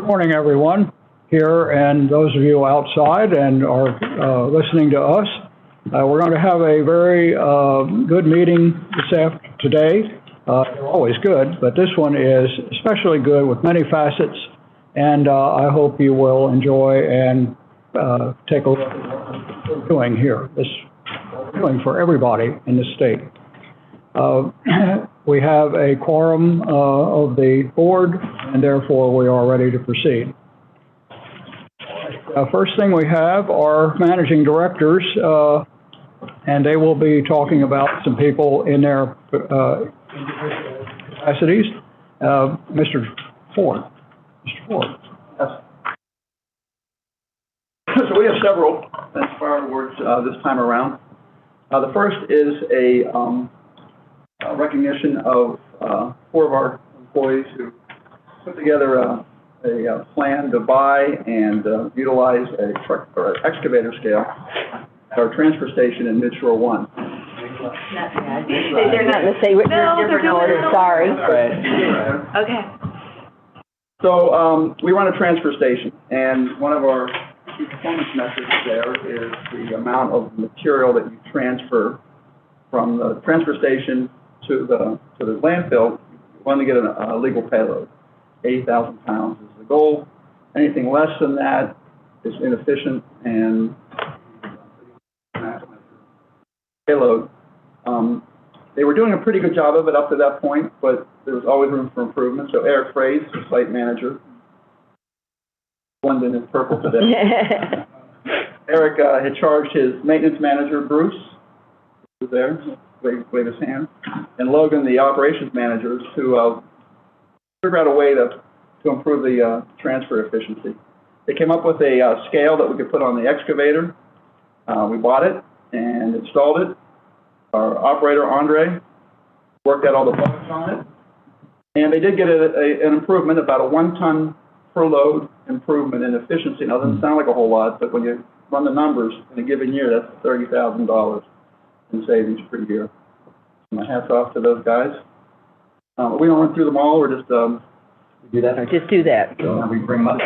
Morning, everyone here and those of you outside and are listening to us. We're going to have a very good meeting today. They're always good, but this one is especially good with many facets, and I hope you will enjoy and take a look at what we're doing here. This what we're doing for everybody in the state. We have a quorum of the board, and therefore we are ready to proceed. First thing we have are managing directors, and they will be talking about some people in their capacities. Mr. Ford. Mr. Ford. Yes. So we have several Inspire Awards this time around. The first is a recognition of 4 of our employees who put together a plan to buy and utilize a truck or excavator scale at our transfer station in Midshore 1. They're not in the same different order, sorry. Right. Okay. So we run a transfer station, and one of our key performance metrics there is the amount of material that you transfer from the transfer station to the landfill. You want to get a legal payload. 80,000 pounds is the goal. Anything less than that is inefficient and payload. They were doing a pretty good job of it up to that point, but there was always room for improvement. So Eric Fraze, the site manager, blended in purple today. Eric had charged his maintenance manager, Bruce, who was there, wave his hand, and Logan, the operations manager, to figure out a way to improve the transfer efficiency. They came up with a scale that we could put on the excavator. We bought it and installed it. Our operator, Andre, worked out all the bugs on it. And they did get an improvement, about a 1 ton per load improvement in efficiency. Now, it doesn't sound like a whole lot, but when you run the numbers in a given year, that's $30,000 in savings per year. My hat's off to those guys. We don't run through them all. We're just Do that. Just do that. so we bring them up.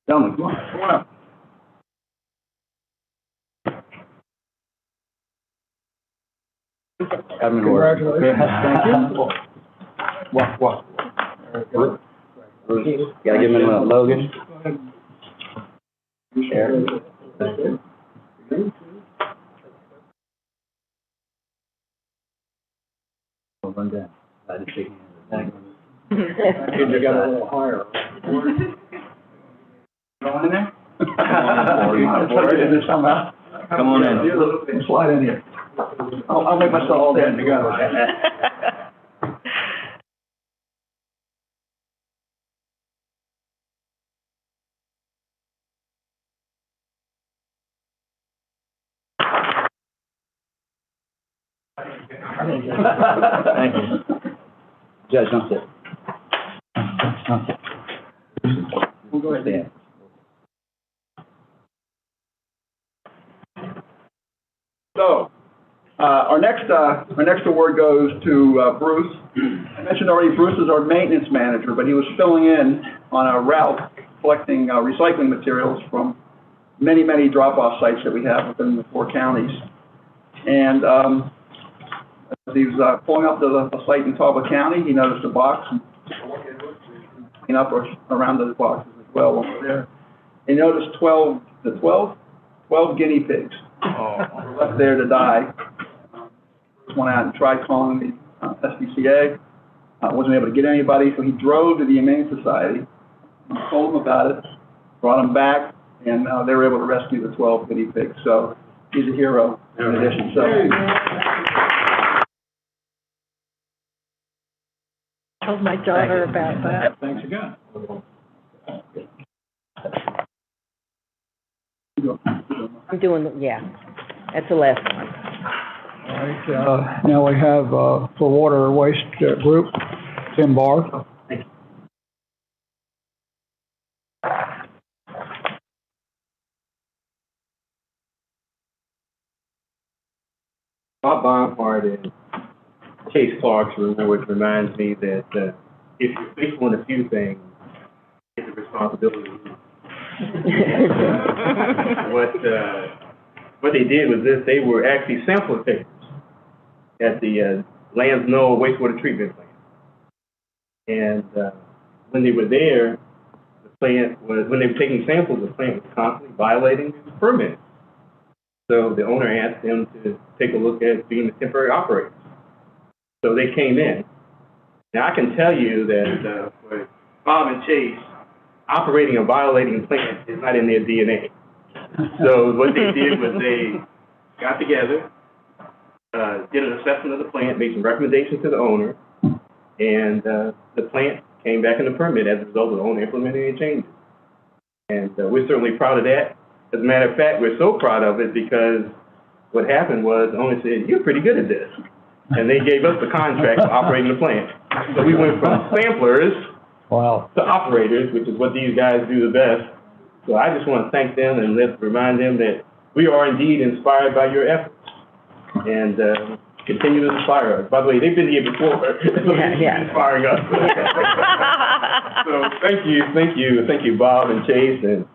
Gentlemen, come on up. Congratulations. Thank you. What? Gotta give him a Logan. Share. I'll run down. I just shake hands. You got a little higher. Going in there? Is there somehow? Come on in. Slide in here. I'll make myself all stand together. Thank you. Judge, don't sit. Don't sit. We'll go ahead. So, our next award goes to Bruce. I mentioned already Bruce is our maintenance manager, but he was filling in on a route collecting recycling materials from many, many drop-off sites that we have within the 4 counties. And as he was pulling up to the site in Talbot County, he noticed a box and clean up around those boxes as well when we're there. He noticed 12 guinea pigs were left there to die. Went out and tried calling the SPCA. Wasn't able to get anybody, so he drove to the Humane Society, told them about it, brought them back, and they were able to rescue the 12 guinea pigs. So he's a hero in addition. So. Told my daughter about that. Thanks again. I'm doing, yeah, that's the last one. All right, now we have for Water Waste Group, Tim Barr. My bond part is Chase Clark's reward reminds me that if you're faithful in a few things, it's a responsibility. What they did was this, they were actually sample takers at the Lands Knoll wastewater treatment plant. And when they were there, when they were taking samples, the plant was constantly violating the permit. So the owner asked them to take a look at being the temporary operators. So they came in. Now I can tell you that for Bob and Chase, operating a violating plant is not in their DNA. So what they did was they got together, did an assessment of the plant, made some recommendations to the owner, and the plant came back in the permit as a result of the owner implementing any changes. And we're certainly proud of that. As a matter of fact, we're so proud of it because what happened was the owner said, "You're pretty good at this." And they gave us the contract for operating the plant. So we went from samplers to operators, which is what these guys do the best. So I just want to thank them and remind them that we are indeed inspired by your efforts. And continue to inspire us. By the way, they've been here before, so they're inspiring us. So thank you, Bob and Chase, and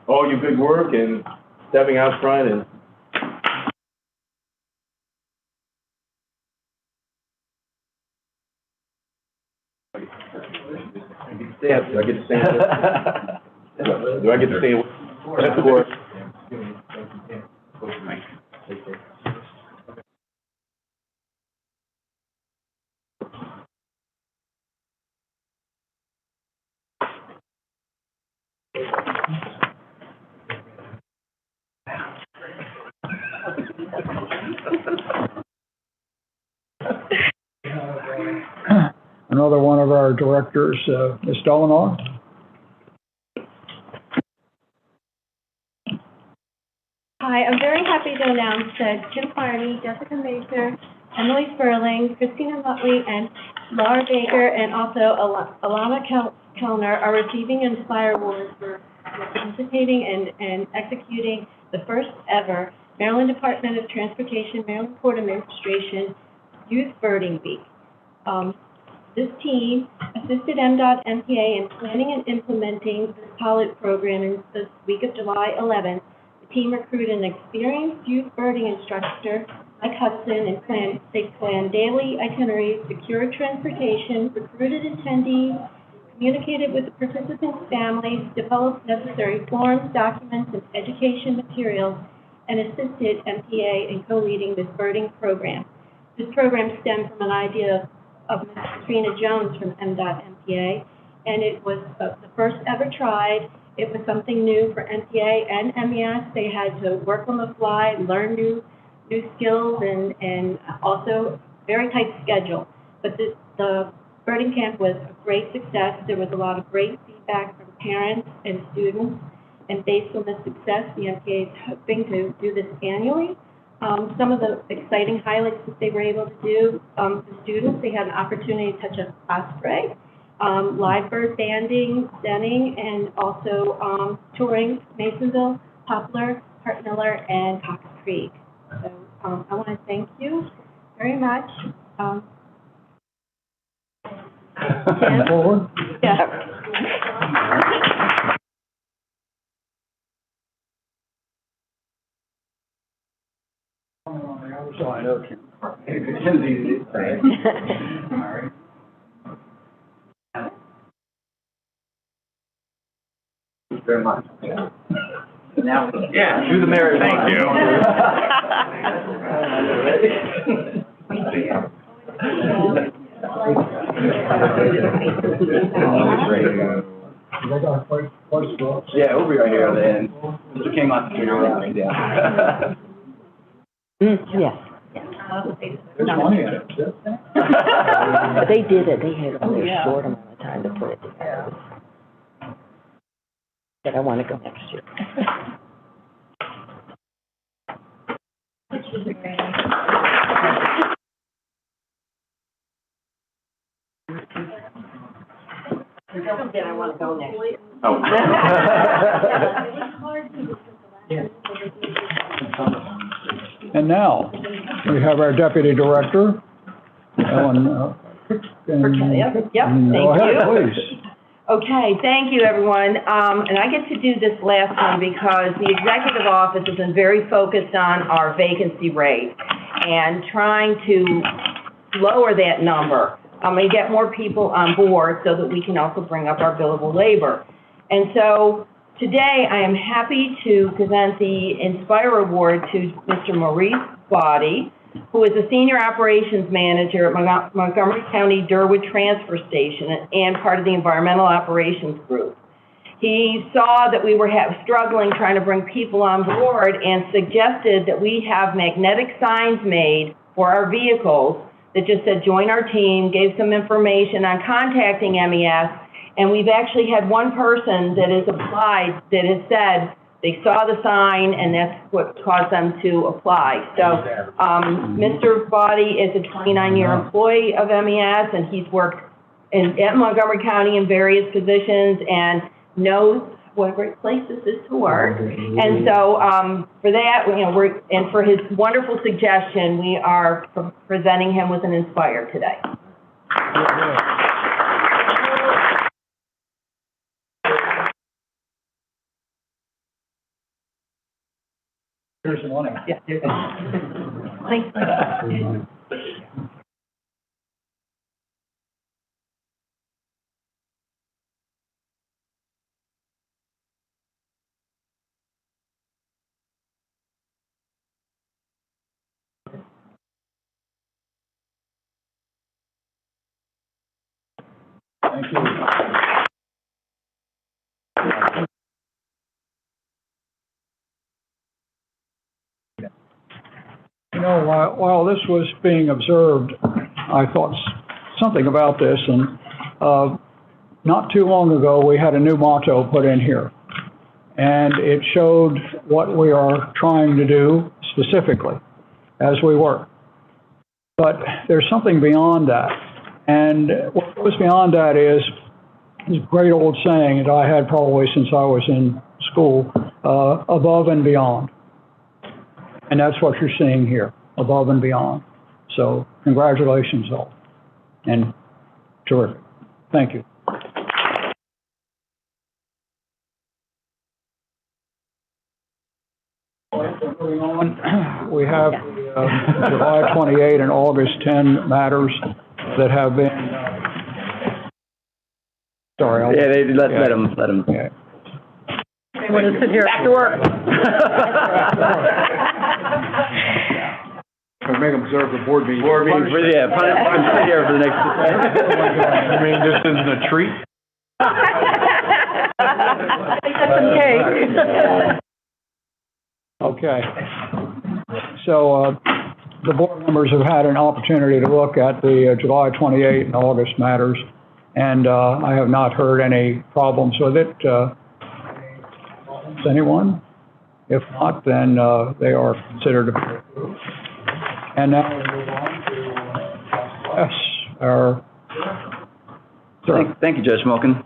all your good work and stepping out front and do I get to stand? Do I get to stand? Of course. Another one of our directors, Ms. Dolinar. Hi, I'm very happy to announce that Kim Carney, Jessica Macer, Emily Sperling, Christina Nutley, and Laura Baker, and also Alana Kellner are receiving Inspire Awards for participating and executing the first ever Maryland Department of Transportation, Maryland Port Administration Youth Birding Week. This team assisted MDOT MPA in planning and implementing this pilot program in the week of July 11th. The team recruited an experienced youth birding instructor, Mike Hudson, and they planned daily itineraries, secured transportation, recruited attendees, communicated with the participants' families, developed necessary forms, documents, and education materials, and assisted MPA in co-leading this birding program. This program stemmed from an idea of Ms. Katrina Jones from MDOT MPA, and it was the first ever tried. It was something new for MPA and MES. They had to work on the fly, learn new skills, and also very tight schedule. But the birding camp was a great success. There was a lot of great feedback from parents and students, and based on the success, the MPA is hoping to do this annually. Some of the exciting highlights that they were able to do, the students, they had an opportunity to touch a osprey, live bird banding, stunning, and also touring Masonville, Poplar, Hart Miller, and Cox Creek. So I want to thank you very much. Forward. Yeah. On the other side, okay. It's easy. All right. Thank you very much. Now, yeah, do the merit. Thank you. Yeah, we'll be right here at the end. Mr. King wants to turn around. Yeah. Yes. There's money in it. They did it, they had only a short amount of time to put it together. But I want to go next year. Then I want to go next year. Oh. And now, we have our deputy director, Ellen Yep, Go thank ahead, you. please. Okay, thank you, everyone. And I get to do this last one because the executive office has been very focused on our vacancy rate and trying to lower that number and get more people on board so that we can also bring up our billable labor. And so today I am happy to present the Inspire Award to Mr. Maurice Body, who is a Senior Operations Manager at Montgomery County Durwood Transfer Station and part of the Environmental Operations Group. He saw that we were struggling trying to bring people on board and suggested that we have magnetic signs made for our vehicles that just said, join our team, gave some information on contacting MES, and we've actually had one person that has applied that has said, they saw the sign, and that's what caused them to apply. So Mr. Body is a 29-year employee of MES, and he's worked at Montgomery County in various positions and knows what a great place this is to work. And so for that, and for his wonderful suggestion, we are presenting him with an Inspire today. Here's the money. Yeah, there's Thanks. Thank you. You know, while this was being observed, I thought something about this, and not too long ago, we had a new motto put in here, and it showed what we are trying to do specifically as we work. But there's something beyond that, and what goes beyond that is this great old saying that I had probably since I was in school, above and beyond. And that's what you're seeing here, above and beyond. So congratulations all, and terrific. Thank you. Moving on, we have the July 28 and August 10 matters that have been, sorry. Let them. Okay. They want to sit here after work. Make them observe the board meeting. Board meeting, sit here for the next. You mean this isn't a treat? Some cake. Okay. So the board members have had an opportunity to look at the July 28 and August matters, and I have not heard any problems with it. Anyone? If not, then they are considered to be approved. And now we move on to Thank you, Judge Malkin.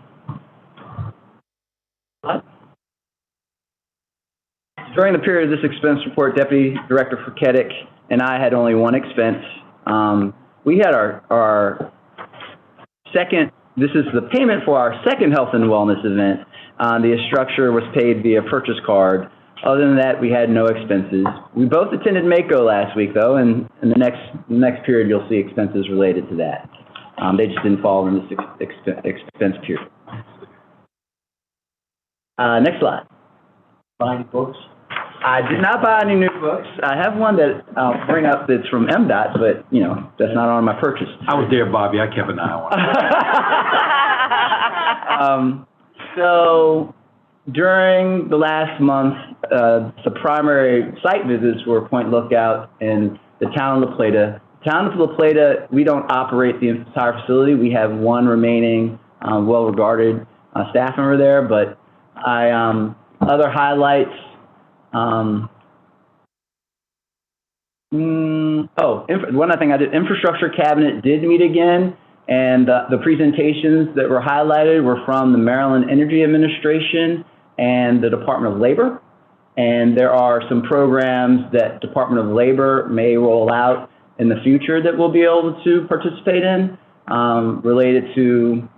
During the period of this expense report, Deputy Director Furketic and I had only one expense. We had our second, this is the payment for our second health and wellness event. The structure was paid via purchase card. Other than that, we had no expenses. We both attended Mako last week, though, and in the next period, you'll see expenses related to that. They just didn't fall in this expense period. Next slide. Buying books. I did not buy any new books. I have one that I'll bring up that's from MDOT, but, that's not on my purchase. I was there, Bobby. I kept an eye on it. So during the last month, the primary site visits were Point Lookout and the town of La Plata. Town of La Plata, we don't operate the entire facility. We have one remaining well-regarded staff member there, but other highlights, one other thing I did, infrastructure cabinet did meet again, and the presentations that were highlighted were from the Maryland Energy Administration and the Department of Labor. And there are some programs that Department of Labor may roll out in the future that we'll be able to participate in. related to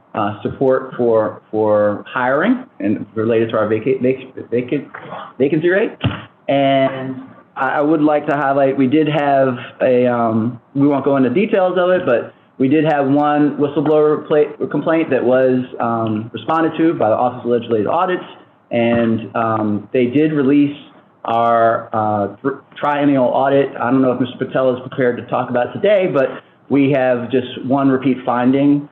support for hiring and related to our vacancy rate. And I would like to highlight, we did have we won't go into details of it, but we did have one whistleblower complaint that was responded to by the Office of Legislative Audits, and they did release our triennial audit. I don't know if Mr. Patel is prepared to talk about it today, but we have just one repeat finding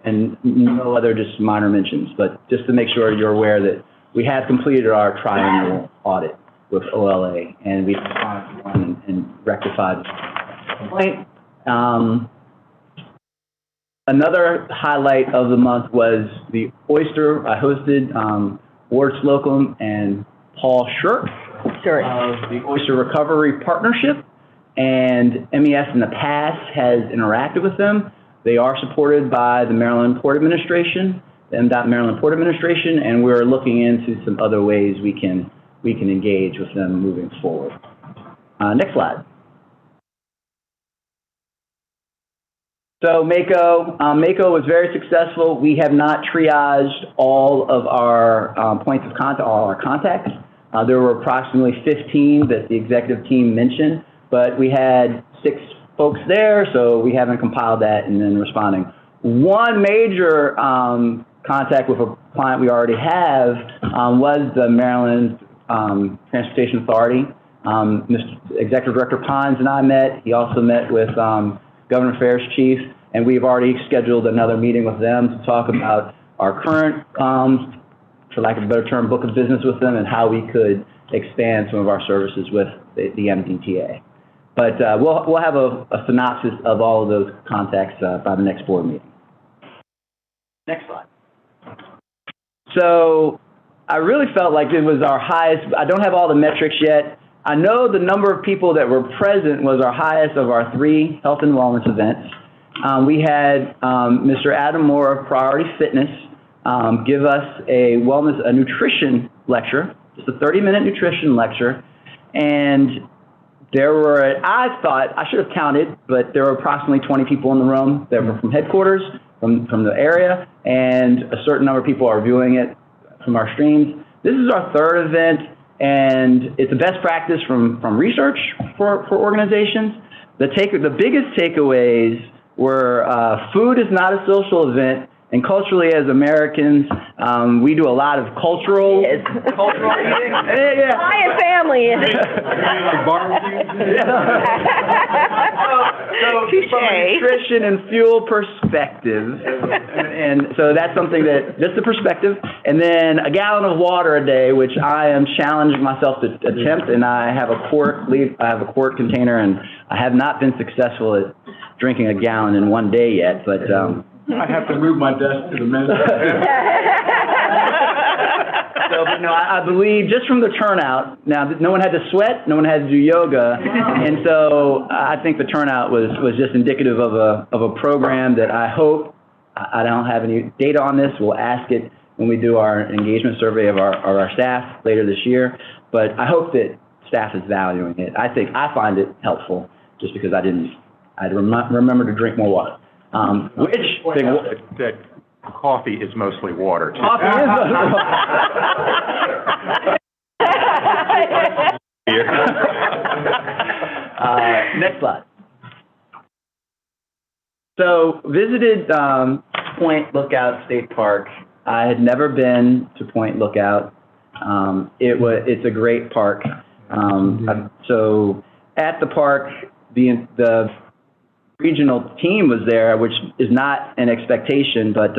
and no other just minor mentions, but just to make sure you're aware that we have completed our triennial audit with OLA, and we responded to one and rectified the complaint. Another highlight of the month was the Oyster. I hosted Ward Slocum and Paul Shirk of the Oyster Recovery Partnership, and MES in the past has interacted with them. They are supported by the Maryland Port Administration, the MDOT Maryland Port Administration, and we're looking into some other ways we can engage with them moving forward. Next slide. So MACO was very successful. We have not triaged all of our points of contact, all our contacts. There were approximately 15 that the executive team mentioned, but we had 6 folks there, so we haven't compiled that and then responding. One major contact with a client we already have was the Maryland Transportation Authority. Mr. Executive Director Pons and I met. He also met with Government Affairs Chief, and we've already scheduled another meeting with them to talk about our current, for lack of a better term, book of business with them and how we could expand some of our services with the MDTA. But we'll have a synopsis of all of those contacts by the next board meeting. Next slide. So I really felt like it was our highest. I don't have all the metrics yet. I know the number of people that were present was our highest of our 3 health and wellness events. We had Mr. Adam Moore of Priority Fitness give us a nutrition lecture, just a 30-minute nutrition lecture, and there were, I thought, I should have counted, but there were approximately 20 people in the room that were from headquarters, from the area, and a certain number of people are viewing it from our streams. This is our 3rd event, and it's a best practice from research for organizations. The biggest takeaways were food is not a social event, and culturally as Americans, we do a lot of cultural eating. Yeah. My family is. So from a nutrition and fuel perspective, and so that's something just the perspective, and then a gallon of water a day, which I am challenging myself to attempt, and I have a quart container, and I have not been successful at drinking a gallon in one day yet, but I have to move my desk to the men's. So, but no, I believe just from the turnout, now no one had to sweat, no one had to do yoga, and so I think the turnout was just indicative of a program that I hope, I don't have any data on this, we'll ask it when we do our engagement survey of our staff later this year, but I hope that staff is valuing it. I find it helpful just because I remember to drink more water. That coffee is mostly water. Coffee is next slide. So visited Point Lookout State Park. I had never been to Point Lookout. It's a great park. So at the park, the regional team was there, which is not an expectation, but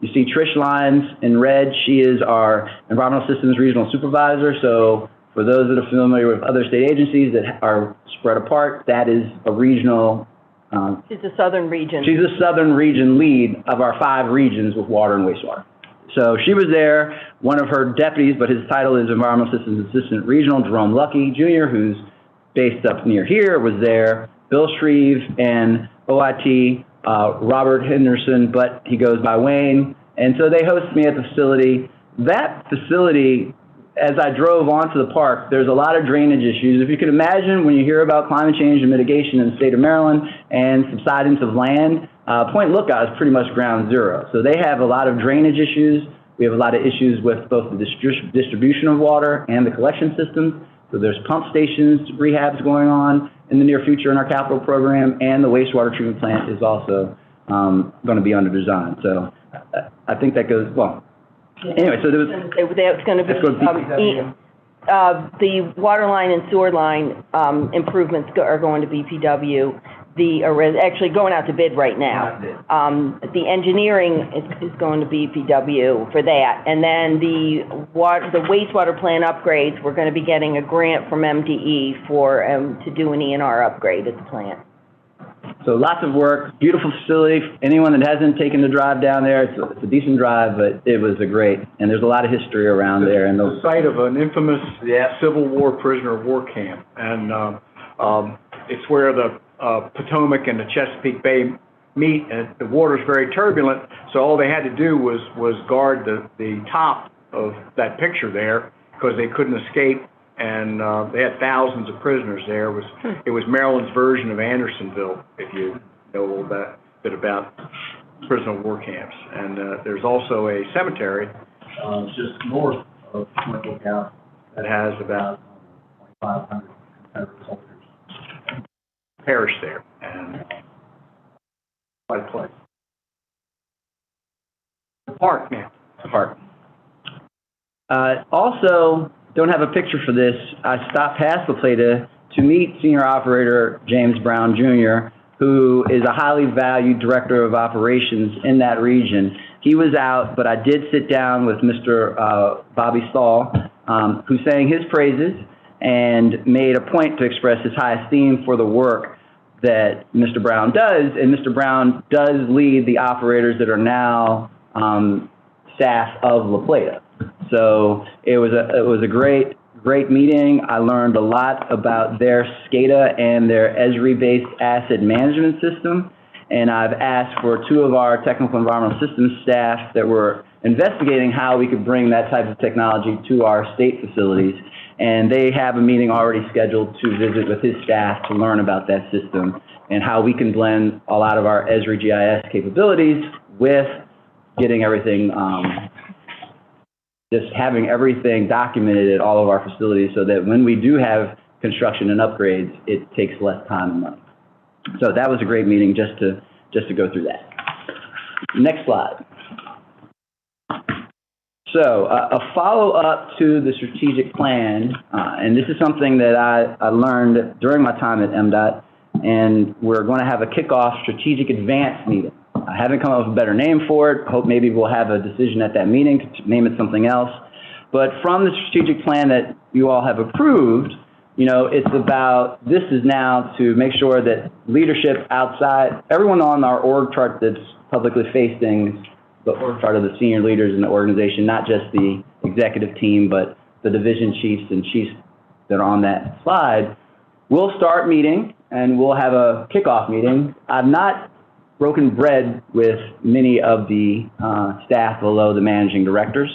you see Trish Lyons in red. She is our Environmental Systems Regional Supervisor. So for those that are familiar with other state agencies that are spread apart, that is a regional. She's a Southern region. She's a Southern region lead of our 5 regions with water and wastewater. So she was there. One of her deputies, but his title is Environmental Systems Assistant Regional, Jerome Lucky Jr., who's based up near here, was there. Bill Shreve and OIT, Robert Henderson, but he goes by Wayne. And so they host me at the facility. That facility, as I drove onto the park, there's a lot of drainage issues. If you can imagine, when you hear about climate change and mitigation in the state of Maryland and subsidence of land, Point Lookout is pretty much ground zero. So they have a lot of drainage issues. We have a lot of issues with both the distribution of water and the collection systems. So there's pump stations, rehabs going on in the near future in our capital program, and the wastewater treatment plant is also going to be under design. So I think that goes, well, anyway, so there was... That's going to be, the water line and sewer line improvements are going to BPW. Actually going out to bid right now. The engineering is going to BPW for that. And then the wastewater plant upgrades, we're going to be getting a grant from MDE for, to do an E&R upgrade at the plant. So lots of work, beautiful facility. Anyone that hasn't taken the drive down there, it's a decent drive, but it was a great, and there's a lot of history around there. And the site of an infamous Civil War prisoner of war camp. And it's where the Potomac and the Chesapeake Bay meet, and the water's very turbulent, so all they had to do was guard the top of that picture there, because they couldn't escape, and they had thousands of prisoners there. It was Maryland's version of Andersonville, if you know a little bit about prisoner of war camps. And there's also a cemetery just north of Point Lookout that has about 2,500 Confederate soldiers perished there, and quite a place. The park now. The park. Also, don't have a picture for this. I stopped past La Plata to meet Senior Operator James Brown Jr., who is a highly valued Director of Operations in that region. He was out, but I did sit down with Mr. Bobby Stahl, who sang his praises and made a point to express his high esteem for the work that Mr. Brown does, and Mr. Brown does lead the operators that are now staff of La Plata. So it was a great meeting. I learned a lot about their SCADA and their Esri-based asset management system, and I've asked for two of our technical environmental systems staff that were investigating how we could bring that type of technology to our state facilities. And they have a meeting already scheduled to visit with his staff to learn about that system and how we can blend a lot of our Esri GIS capabilities with getting everything, just having everything documented at all of our facilities so that when we do have construction and upgrades, it takes less time and money. So that was a great meeting just to go through that. Next slide. So a follow-up to the strategic plan, and this is something that I learned during my time at MDOT, and we're going to have a kickoff strategic advance meeting. I haven't come up with a better name for it. Hope maybe we'll have a decision at that meeting to name it something else. But from the strategic plan that you all have approved, you know, it's about, this is now to make sure that leadership outside, everyone on our org chart that's publicly facing the org chart of the senior leaders in the organization, not just the executive team, but the division chiefs and chiefs that are on that slide, we'll start meeting and we'll have a kickoff meeting. I've not broken bread with many of the staff below the managing directors.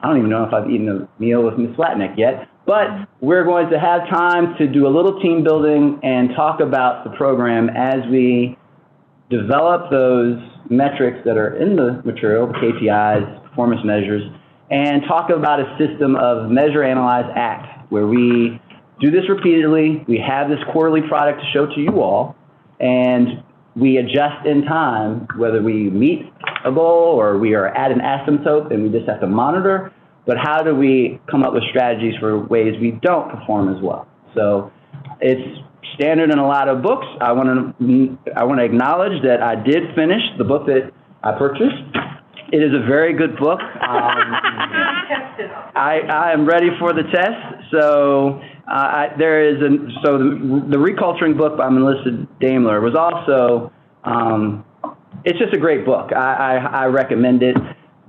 I don't even know if I've eaten a meal with Ms. Slatnick yet, but we're going to have time to do a little team building and talk about the program as we develop those metrics that are in the material, the KPIs, performance measures, and talk about a system of measure, analyze, act, where we do this repeatedly. We have this quarterly product to show to you all, and we adjust in time, whether we meet a goal or we are at an asymptote and we just have to monitor, but how do we come up with strategies for ways we don't perform as well? So it's standard in a lot of books. I want to acknowledge that I did finish the book that I purchased. It is a very good book. I am ready for the test. So the reculturing book by Melissa Daimler was also, it's just a great book. I recommend it.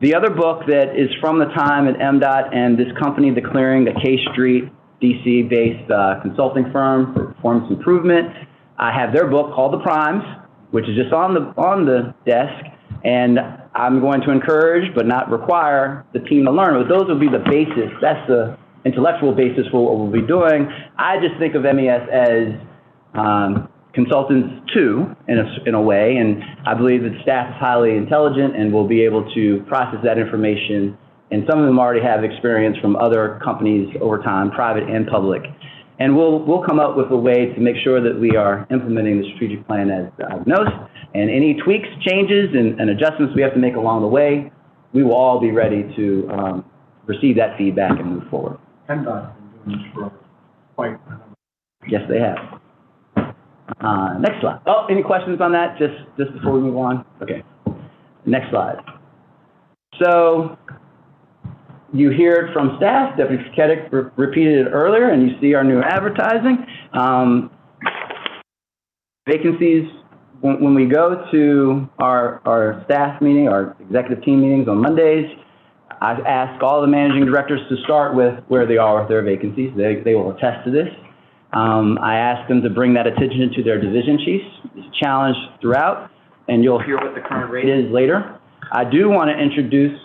The other book that is from the time at MDOT and this company, The Clearing, a K Street, DC-based consulting firm for performance improvement. I have their book called The Primes, which is just on the desk, and I'm going to encourage but not require the team to learn. But those will be the basis. That's the intellectual basis for what we'll be doing. I just think of MES as consultants too, in a way, and I believe that staff is highly intelligent and will be able to process that information, and some of them already have experience from other companies over time, private and public. And we'll come up with a way to make sure that we are implementing the strategic plan as diagnosed, and any tweaks, changes, and adjustments we have to make along the way, we will all be ready to receive that feedback and move forward. PennDOT's been doing this for quite a number. Yes, they have. Next slide. Oh, any questions on that, just before we move on? Okay. Next slide. So, you hear it from staff. Deputy Keddick repeated it earlier, and you see our new advertising. Vacancies, when we go to our staff meeting, our executive team meetings on Mondays, I ask all the managing directors to start with where they are with their vacancies. They will attest to this. I ask them to bring that attention to their division chiefs. It's a challenge throughout, and you'll hear what the current rate is later. I do want to introduce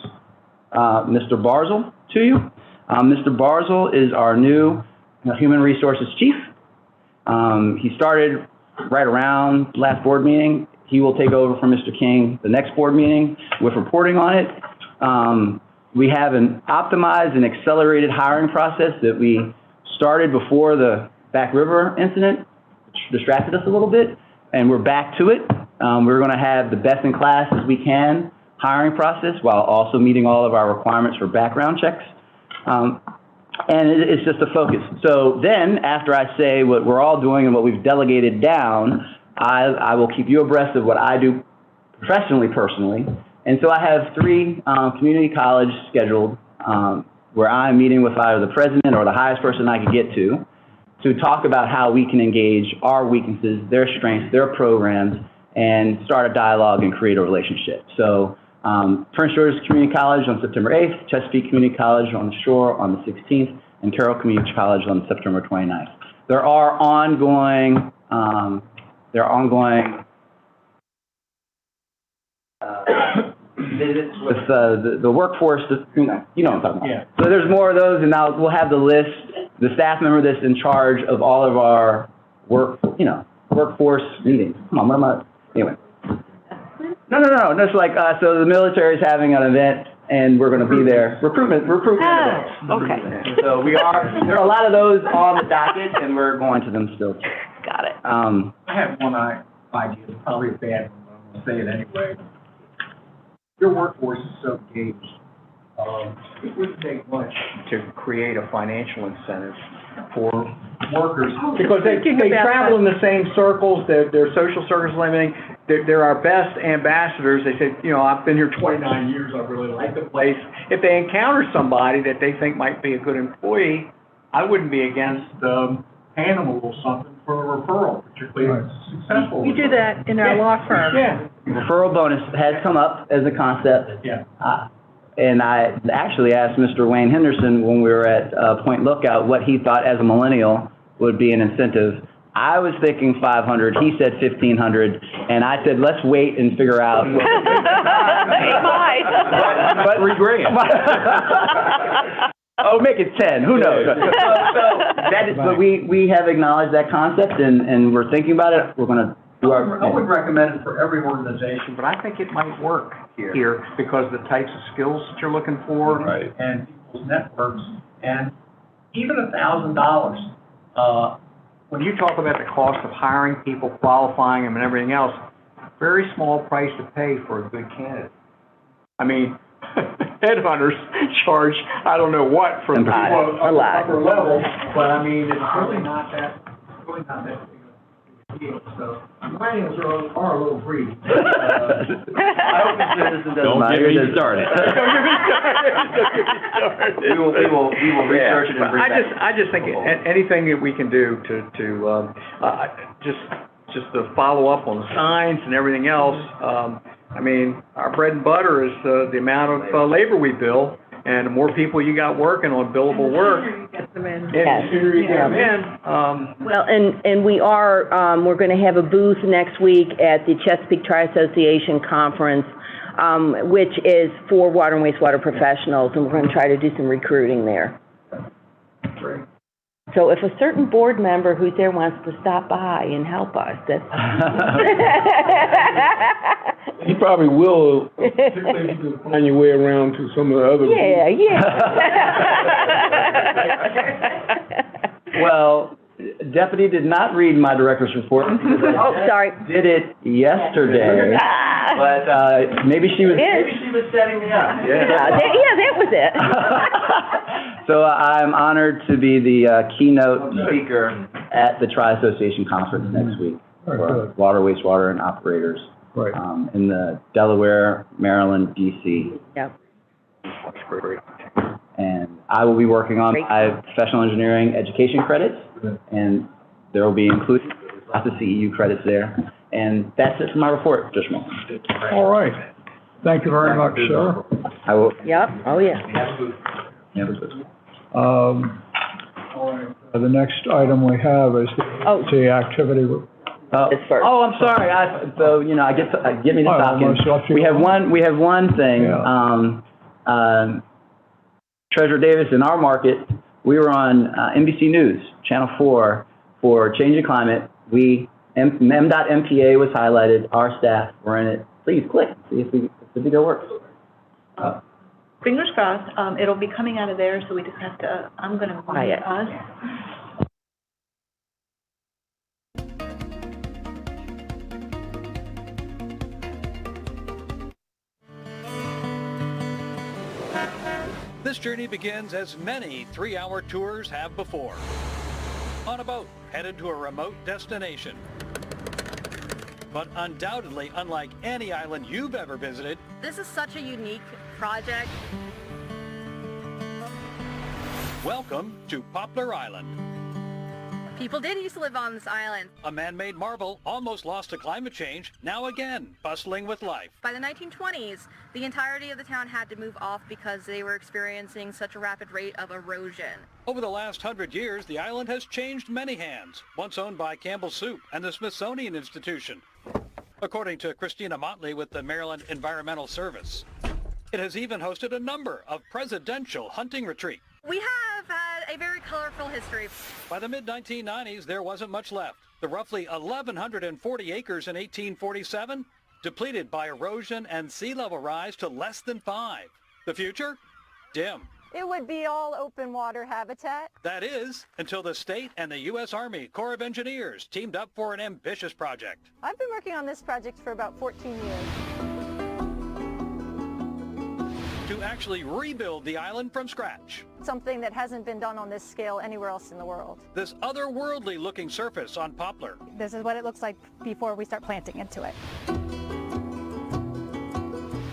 Mr. Barzil to you. Mr. Barzil is our new Human Resources Chief. He started right around last board meeting. He will take over from Mr. King the next board meeting with reporting on it. We have an optimized and accelerated hiring process that we started before the Back River incident, which distracted us a little bit, and we're back to it. We're going to have the best in class as we can hiring process while also meeting all of our requirements for background checks. And it's just a focus. So then, after I say what we're all doing and what we've delegated down, I will keep you abreast of what I do professionally, personally. And so I have 3 community colleges scheduled where I'm meeting with either the president or the highest person I could get to talk about how we can engage our weaknesses, their strengths, their programs, and start a dialogue and create a relationship. So Prince George's Community College on September 8th, Chesapeake Community College on the Shore on the 16th, and Carroll Community College on September 29th. There are ongoing visits with the workforce, you know what I'm talking about. Yeah. So there's more of those, and now we'll have the list, the staff member that's in charge of all of our workforce meetings. Come on, what am I, anyway. No, it's like, so the military is having an event, and we're going to be there. Recruitment events. Okay. So there are a lot of those on the docket, and we're going to them still. Got it. I have one idea, it's probably a bad one, but I'm going to say it anyway. Your workforce is so engaged. It wouldn't take much to create a financial incentive for workers, because they travel in the same circles, their social circles and everything. They're our best ambassadors. They say, I've been here 29 years, I really like the place. If they encounter somebody that they think might be a good employee, I wouldn't be against paying them a little something for a referral, particularly successful. We do that in our law firm. Yeah. Referral bonus has come up as a concept. Yeah. And I actually asked Mr. Wayne Henderson when we were at Point Lookout what he thought as a millennial would be an incentive. I was thinking 500. He said 1,500, and I said, let's wait and figure out. But $3 grand. Oh, make it 10. Who knows? But we have acknowledged that concept, and we're thinking about it. We're going to do our. I would recommend it for every organization, but I think it might work here because the types of skills that you're looking for, right, and people's networks, and even $1,000. When you talk about the cost of hiring people, qualifying them, and everything else, very small price to pay for a good candidate. I mean, headhunters charge I don't know what for the upper level, but I mean it's really not that big a deal. So millennials are a little greedy. I hope the citizen doesn't mind. Don't get me started. We will research it and bring back. I just think anything that we can do to just to follow up on the signs and everything else. I mean, our bread and butter is the amount of labor we bill, and the more people you got working on billable work, Get them in. and the sooner you get them in. Well, and we're going to have a booth next week at the Chesapeake Tri-Association Conference, which is for water and wastewater professionals, and we're going to try to do some recruiting there. Great. So if a certain board member who's there wants to stop by and help us, that's. You probably will, particularly if you can find your way around to some of the other. Yeah, yeah. Well, Deputy did not read my director's report. Oh, sorry. Did it yesterday, but maybe she was setting me up. Yeah, that was it. So I'm honored to be the keynote speaker at the Tri-Association Conference next week for water, wastewater, and operators in the Delaware, Maryland, DC. Yep. And I will be working on 5 professional engineering education credits, and there will be included lots of CEU credits there. And that's it for my report, Judge Moore. All right. Thank you very much, sir. I will. Yep, oh, yeah. The next item we have is the activity. It's first. Oh, I'm sorry. So, you know, give me the stopgap. We have one thing. Yeah. Treasurer Davis, in our market, we were on NBC News, Channel 4, for Change in Climate. M.MPA was highlighted. Our staff were in it. Please click, see if the video works. Fingers crossed, it'll be coming out of there, so we just have to, I'm gonna quiet us. This journey begins as many 3-hour tours have before. On a boat, headed to a remote destination. But undoubtedly, unlike any island you've ever visited, this is such a unique project. Welcome to Poplar Island. People did used to live on this island. A man-made marvel almost lost to climate change, now again bustling with life. By the 1920s, the entirety of the town had to move off because they were experiencing such a rapid rate of erosion. Over the last 100 years, the island has changed many hands, once owned by Campbell Soup and the Smithsonian Institution, according to Christina Motley with the Maryland Environmental Service. It has even hosted a number of presidential hunting retreats. We have had a very colorful history. By the mid-1990s, there wasn't much left. The roughly 1,140 acres in 1847, depleted by erosion and sea level rise to less than 5. The future? Dim. It would be all open water habitat. That is, until the state and the U.S. Army Corps of Engineers teamed up for an ambitious project. I've been working on this project for about 14 years. To actually rebuild the island from scratch. Something that hasn't been done on this scale anywhere else in the world. This otherworldly looking surface on Poplar. This is what it looks like before we start planting into it.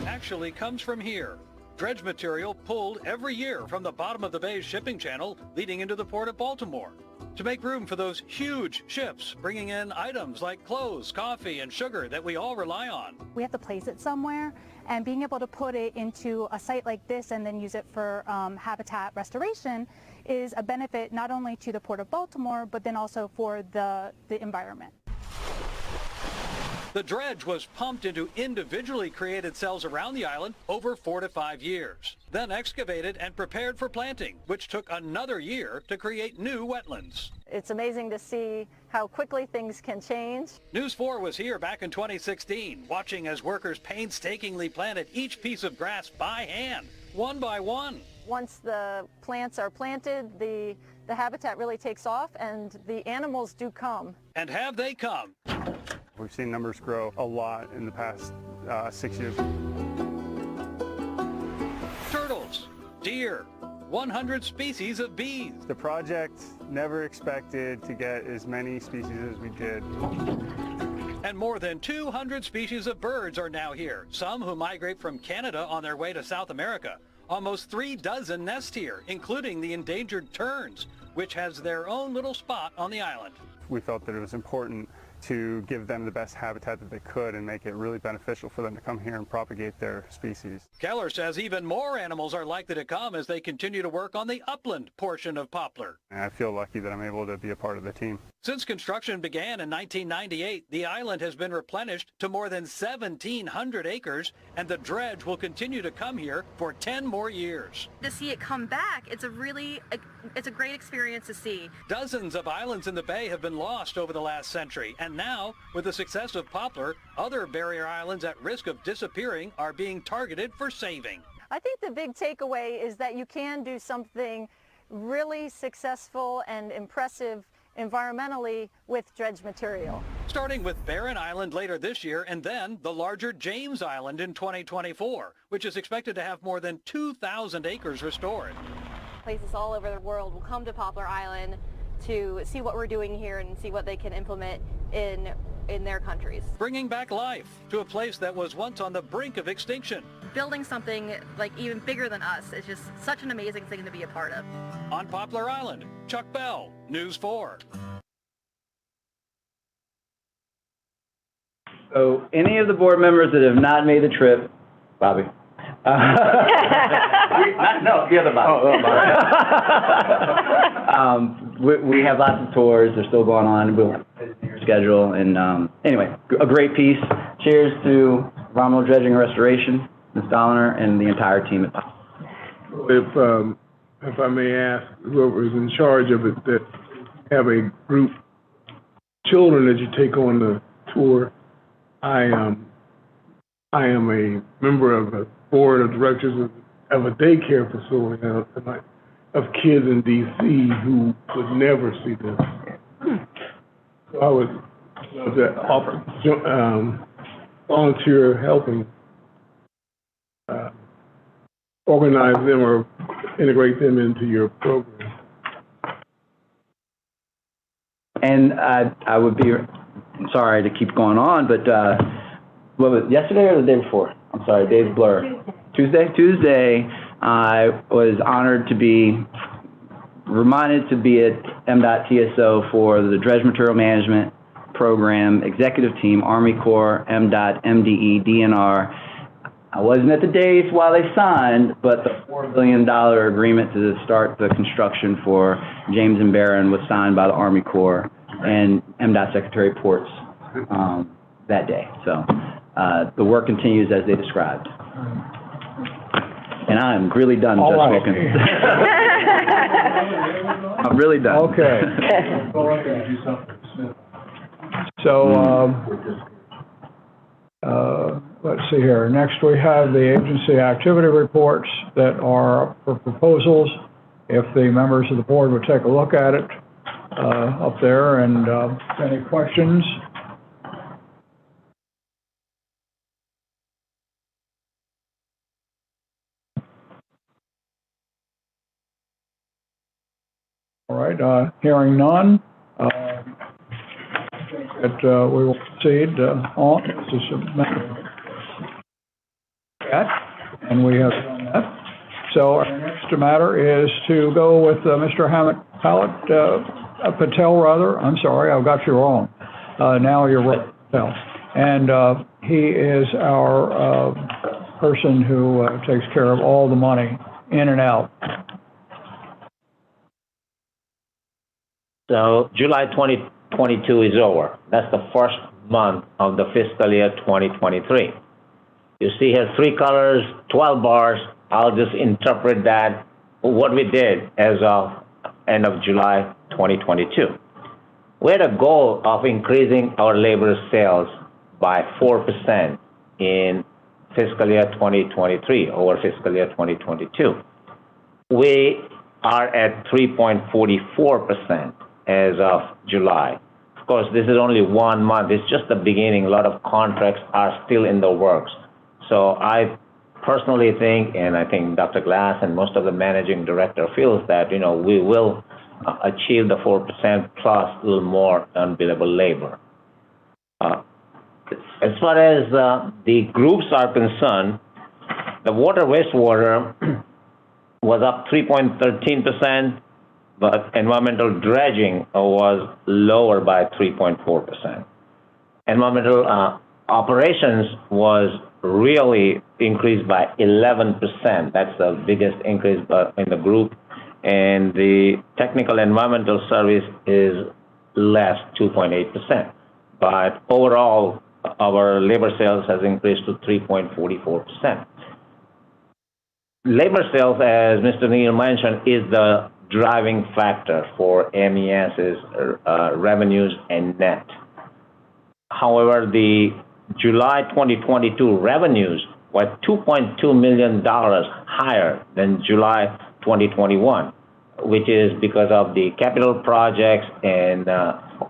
Actually comes from here. Dredge material pulled every year from the bottom of the bay's shipping channel leading into the port of Baltimore to make room for those huge ships bringing in items like clothes, coffee, and sugar that we all rely on. We have to place it somewhere, and being able to put it into a site like this and then use it for habitat restoration is a benefit not only to the Port of Baltimore, but then also for the environment. The dredge was pumped into individually created cells around the island over 4 to 5 years, then excavated and prepared for planting, which took another year to create new wetlands. It's amazing to see how quickly things can change. News 4 was here back in 2016, watching as workers painstakingly planted each piece of grass by hand, one by one. Once the plants are planted, the habitat really takes off and the animals do come. And have they come? We've seen numbers grow a lot in the past 6 years. Turtles, deer, 100 species of bees. The project never expected to get as many species as we did. And more than 200 species of birds are now here, some who migrate from Canada on their way to South America. Almost 3 dozen nest here, including the endangered terns, which has their own little spot on the island. We felt that it was important to give them the best habitat that they could and make it really beneficial for them to come here and propagate their species. Keller says even more animals are likely to come as they continue to work on the upland portion of Poplar. And I feel lucky that I'm able to be a part of the team. Since construction began in 1998, the island has been replenished to more than 1,700 acres, and the dredge will continue to come here for 10 more years. To see it come back, it's a great experience to see. Dozens of islands in the bay have been lost over the last century, and now, with the success of Poplar, other barrier islands at risk of disappearing are being targeted for saving. I think the big takeaway is that you can do something really successful and impressive environmentally with dredge material. Starting with Barren Island later this year, and then the larger James Island in 2024, which is expected to have more than 2,000 acres restored. Places all over the world will come to Poplar Island to see what we're doing here and see what they can implement in their countries. Bringing back life to a place that was once on the brink of extinction. Building something like even bigger than us is just such an amazing thing to be a part of. On Poplar Island, Chuck Bell, News 4. So any of the board members that have not made the trip, Bobby. No, the other Bobby. We have lots of tours. They're still going on. We'll have your schedule. And anyway, a great piece. Cheers to Romano Dredging and Restoration, Ms. Dolliner, and the entire team at Pop. If I may ask, whoever is in charge of it, that have a group children that you take on the tour. I am a member of the board of directors of a daycare facility of kids in D.C. who would never see this. So I would love to offer volunteer helping organize them or integrate them into your program. And I would be sorry to keep going on, but what was it, yesterday or the day before? I'm sorry, days blur. Tuesday, I was honored to be reminded to be at MDOT TSO for the Dredge Material Management Program Executive Team, Army Corps, MDOT, MDE, DNR. I wasn't at the days while they signed, but the $4 billion agreement to start the construction for James and Barron was signed by the Army Corps and MDOT Secretary of Ports that day. So the work continues as they described. And I'm really done, Judge Wilkins. I'm really done. Okay. So, let's see here. Next, we have the agency activity reports that are up for proposals. If the members of the board would take a look at it up there, and any questions? All right, hearing none, I think that we will proceed on. This is a matter of that, and we have done that. So our next matter is to go with Mr. Patel, rather. I'm sorry, I've got you wrong. Now you're right, Patel. And he is our person who takes care of all the money in and out. So July 2022 is over. That's the first month of the fiscal year 2023. You see here 3 colors, 12 bars. I'll just interpret that what we did as of end of July 2022. We had a goal of increasing our labor sales by 4% in fiscal year 2023 over fiscal year 2022. We are at 3.44% as of July. Of course, this is only 1 month. It's just the beginning. A lot of contracts are still in the works. So I personally think, and I think Dr. Glass and most of the managing director feels that, we will achieve the 4% plus a little more on billable labor. As far as the groups are concerned, the water wastewater was up 3.13%, but environmental dredging was lower by 3.4%. Environmental operations was really increased by 11%. That's the biggest increase in the group. And the technical environmental service is less 2.8%. But overall, our labor sales has increased to 3.44%. Labor sales, as Mr. Neal mentioned, is the driving factor for MES's revenues and net. However, the July 2022 revenues were $2.2 million higher than July 2021, which is because of the capital projects, and a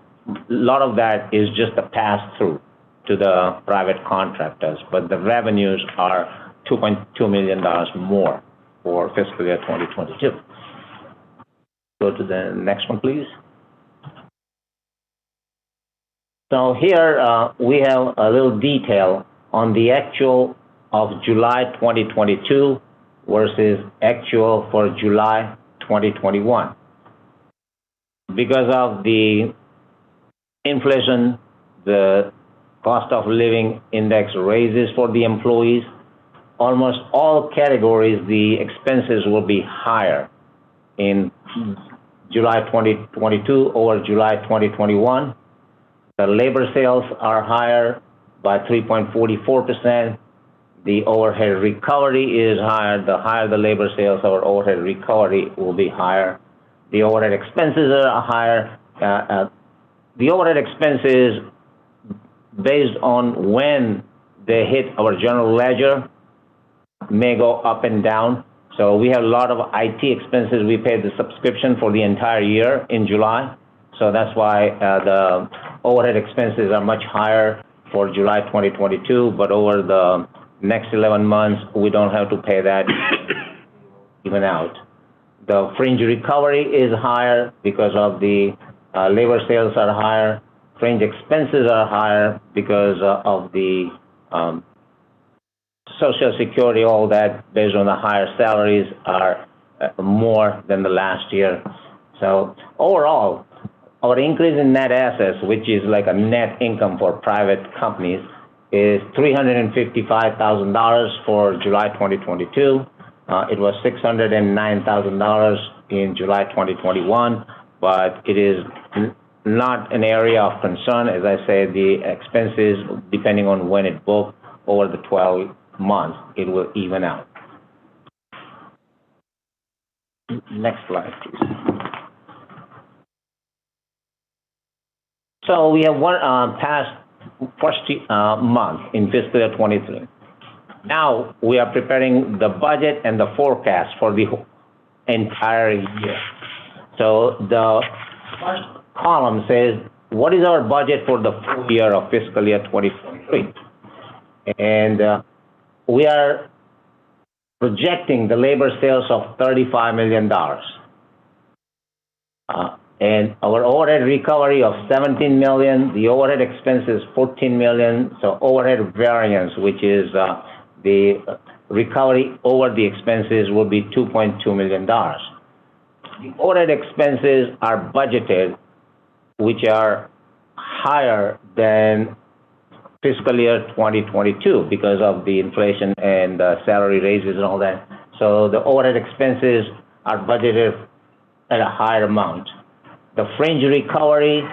lot of that is just a pass-through to the private contractors, but the revenues are $2.2 million more for fiscal year 2022. Go to the next one, please. So here we have a little detail on the actual of July 2022 versus actual for July 2021. Because of the inflation, the cost of living index raises for the employees, almost all categories, the expenses will be higher in July 2022 over July 2021. The labor sales are higher by 3.44%. The overhead recovery is higher. The higher the labor sales, our overhead recovery will be higher. The overhead expenses are higher. The overhead expenses, based on when they hit our general ledger, may go up and down. So we have a lot of IT expenses. We paid the subscription for the entire year in July. So that's why the overhead expenses are much higher for July 2022, but over the next 11 months, we don't have to pay that even out. The fringe recovery is higher because of the labor sales are higher. Fringe expenses are higher because of the Social Security, all that based on the higher salaries are more than the last year. So overall, our increase in net assets, which is like a net income for private companies, is $355,000 for July 2022. It was $609,000 in July 2021, but it is not an area of concern. As I said, the expenses, depending on when it booked over the 12 months, it will even out. Next slide, please. So we have one past first month in fiscal year 23. Now we are preparing the budget and the forecast for the entire year. So the first column says, what is our budget for the full year of fiscal year 2023? And we are projecting the labor sales of $35 million. And our overhead recovery of $17 million, the overhead expenses $14 million, so overhead variance, which is the recovery over the expenses, will be $2.2 million. The overhead expenses are budgeted, which are higher than fiscal year 2022 because of the inflation and salary raises and all that. So the overhead expenses are budgeted at a higher amount. The fringe recovery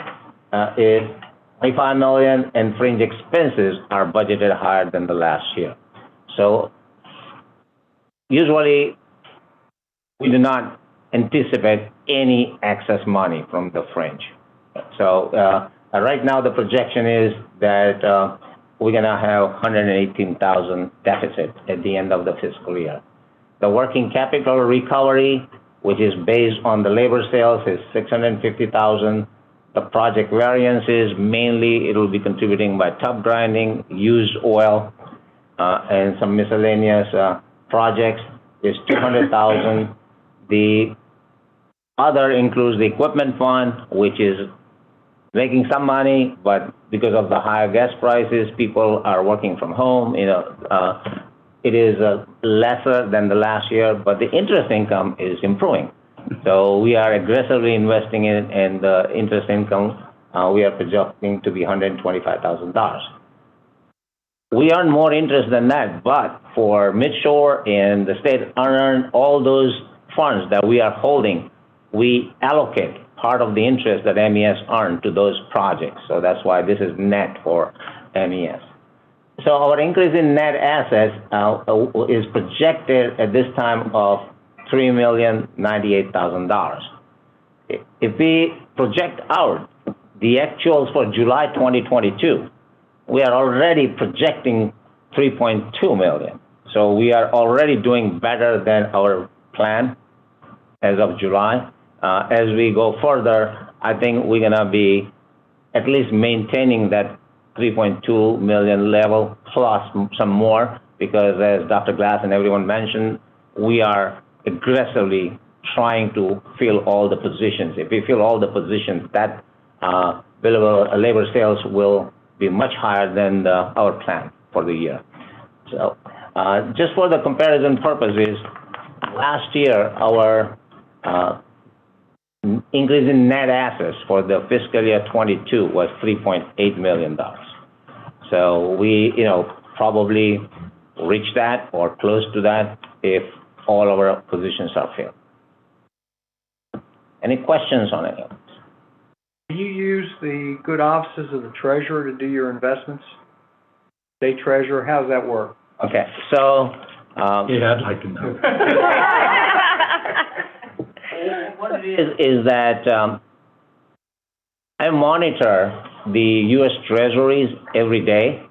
is $25 million, and fringe expenses are budgeted higher than the last year. So usually we do not anticipate any excess money from the fringe. So right now the projection is that we're gonna have $118,000 deficit at the end of the fiscal year. The working capital recovery, which is based on the labor sales, is $650,000. The project variances, mainly it will be contributing by tub grinding, used oil, and some miscellaneous projects, is $200,000. The other includes the equipment fund, which is making some money, but because of the higher gas prices, people are working from home. You know, it is lesser than the last year, but the interest income is improving. So we are aggressively investing in it, and the interest income we are projecting to be $125,000. We earn more interest than that, but for midshore and the state unearned, all those funds that we are holding, we allocate part of the interest that MES earned to those projects. So that's why this is net for MES. So our increase in net assets is projected at this time of $3,098,000. If we project out the actuals for July 2022, we are already projecting 3.2 million. So we are already doing better than our plan as of July. As we go further, I think we're gonna be at least maintaining that 3.2 million level plus some more, because as Dr. Glass and everyone mentioned, we are aggressively trying to fill all the positions. If we fill all the positions, that billable labor sales will be much higher than our plan for the year. So just for the comparison purposes, last year our increase in net assets for the fiscal year 22 was $3.8 million. So we, probably reach that or close to that if all of our positions are filled. Any questions on it? Do you use the good offices of the treasurer to do your investments? State treasurer, how does that work? Okay, so. Yeah, I'd like to know. What it is that I monitor the U.S. Treasuries every day,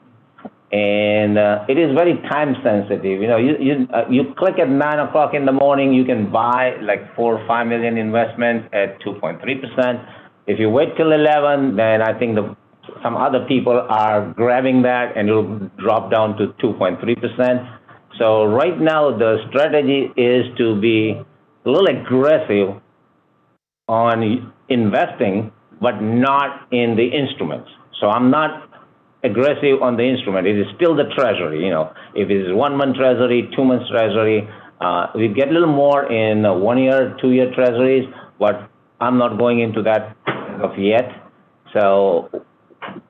and it is very time sensitive. You click at 9 o'clock in the morning, you can buy like 4 or 5 million investment at 2.3%. If you wait till 11, then I think some other people are grabbing that and it'll drop down to 2.3%. So right now the strategy is to be a little aggressive on investing, but not in the instruments. So I'm not aggressive on the instrument. It is still the treasury. If it is 1 month treasury, 2 months treasury, we get a little more in 1 year, 2 year treasuries, but I'm not going into that as of yet. So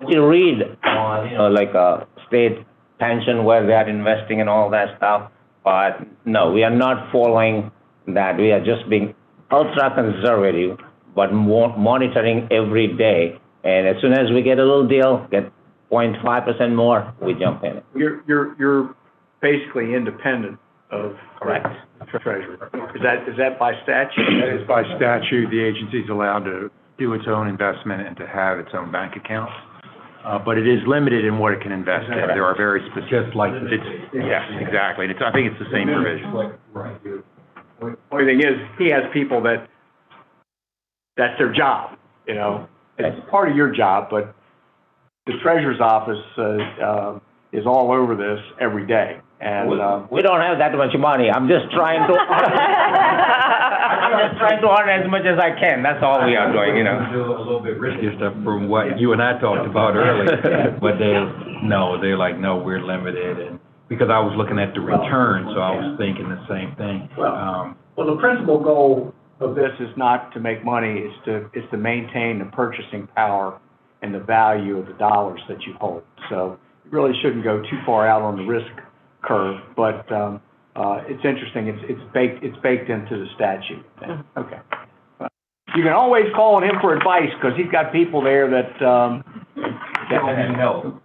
we read on, like a state pension where they are investing and all that stuff, but no, we are not following that. We are just being ultra conservative, but monitoring every day. And as soon as we get a little deal, get 0.5% more, we jump in. You're basically independent of. Correct. Treasury. Is that by statute? That is by statute. The agency is allowed to do its own investment and to have its own bank account. But it is limited in what it can invest in. There are very specific. Just like yes, exactly. I think it's the same provision. Right. Only thing is, he has people that's their job. It's part of your job, but the treasurer's office is all over this every day. And we don't have that much money. I'm just trying to. I'm just trying to earn as much as I can. That's all we are doing, Do a little bit riskier stuff from what you and I talked about earlier. But they're like, no, we're limited, and because I was looking at the return, so I was thinking the same thing. Well, the principal goal of this is not to make money. It's to maintain the purchasing power and the value of the dollars that you hold. So you really shouldn't go too far out on the risk curve, but it's interesting. It's baked into the statute. Okay. You can always call on him for advice because he's got people there that help.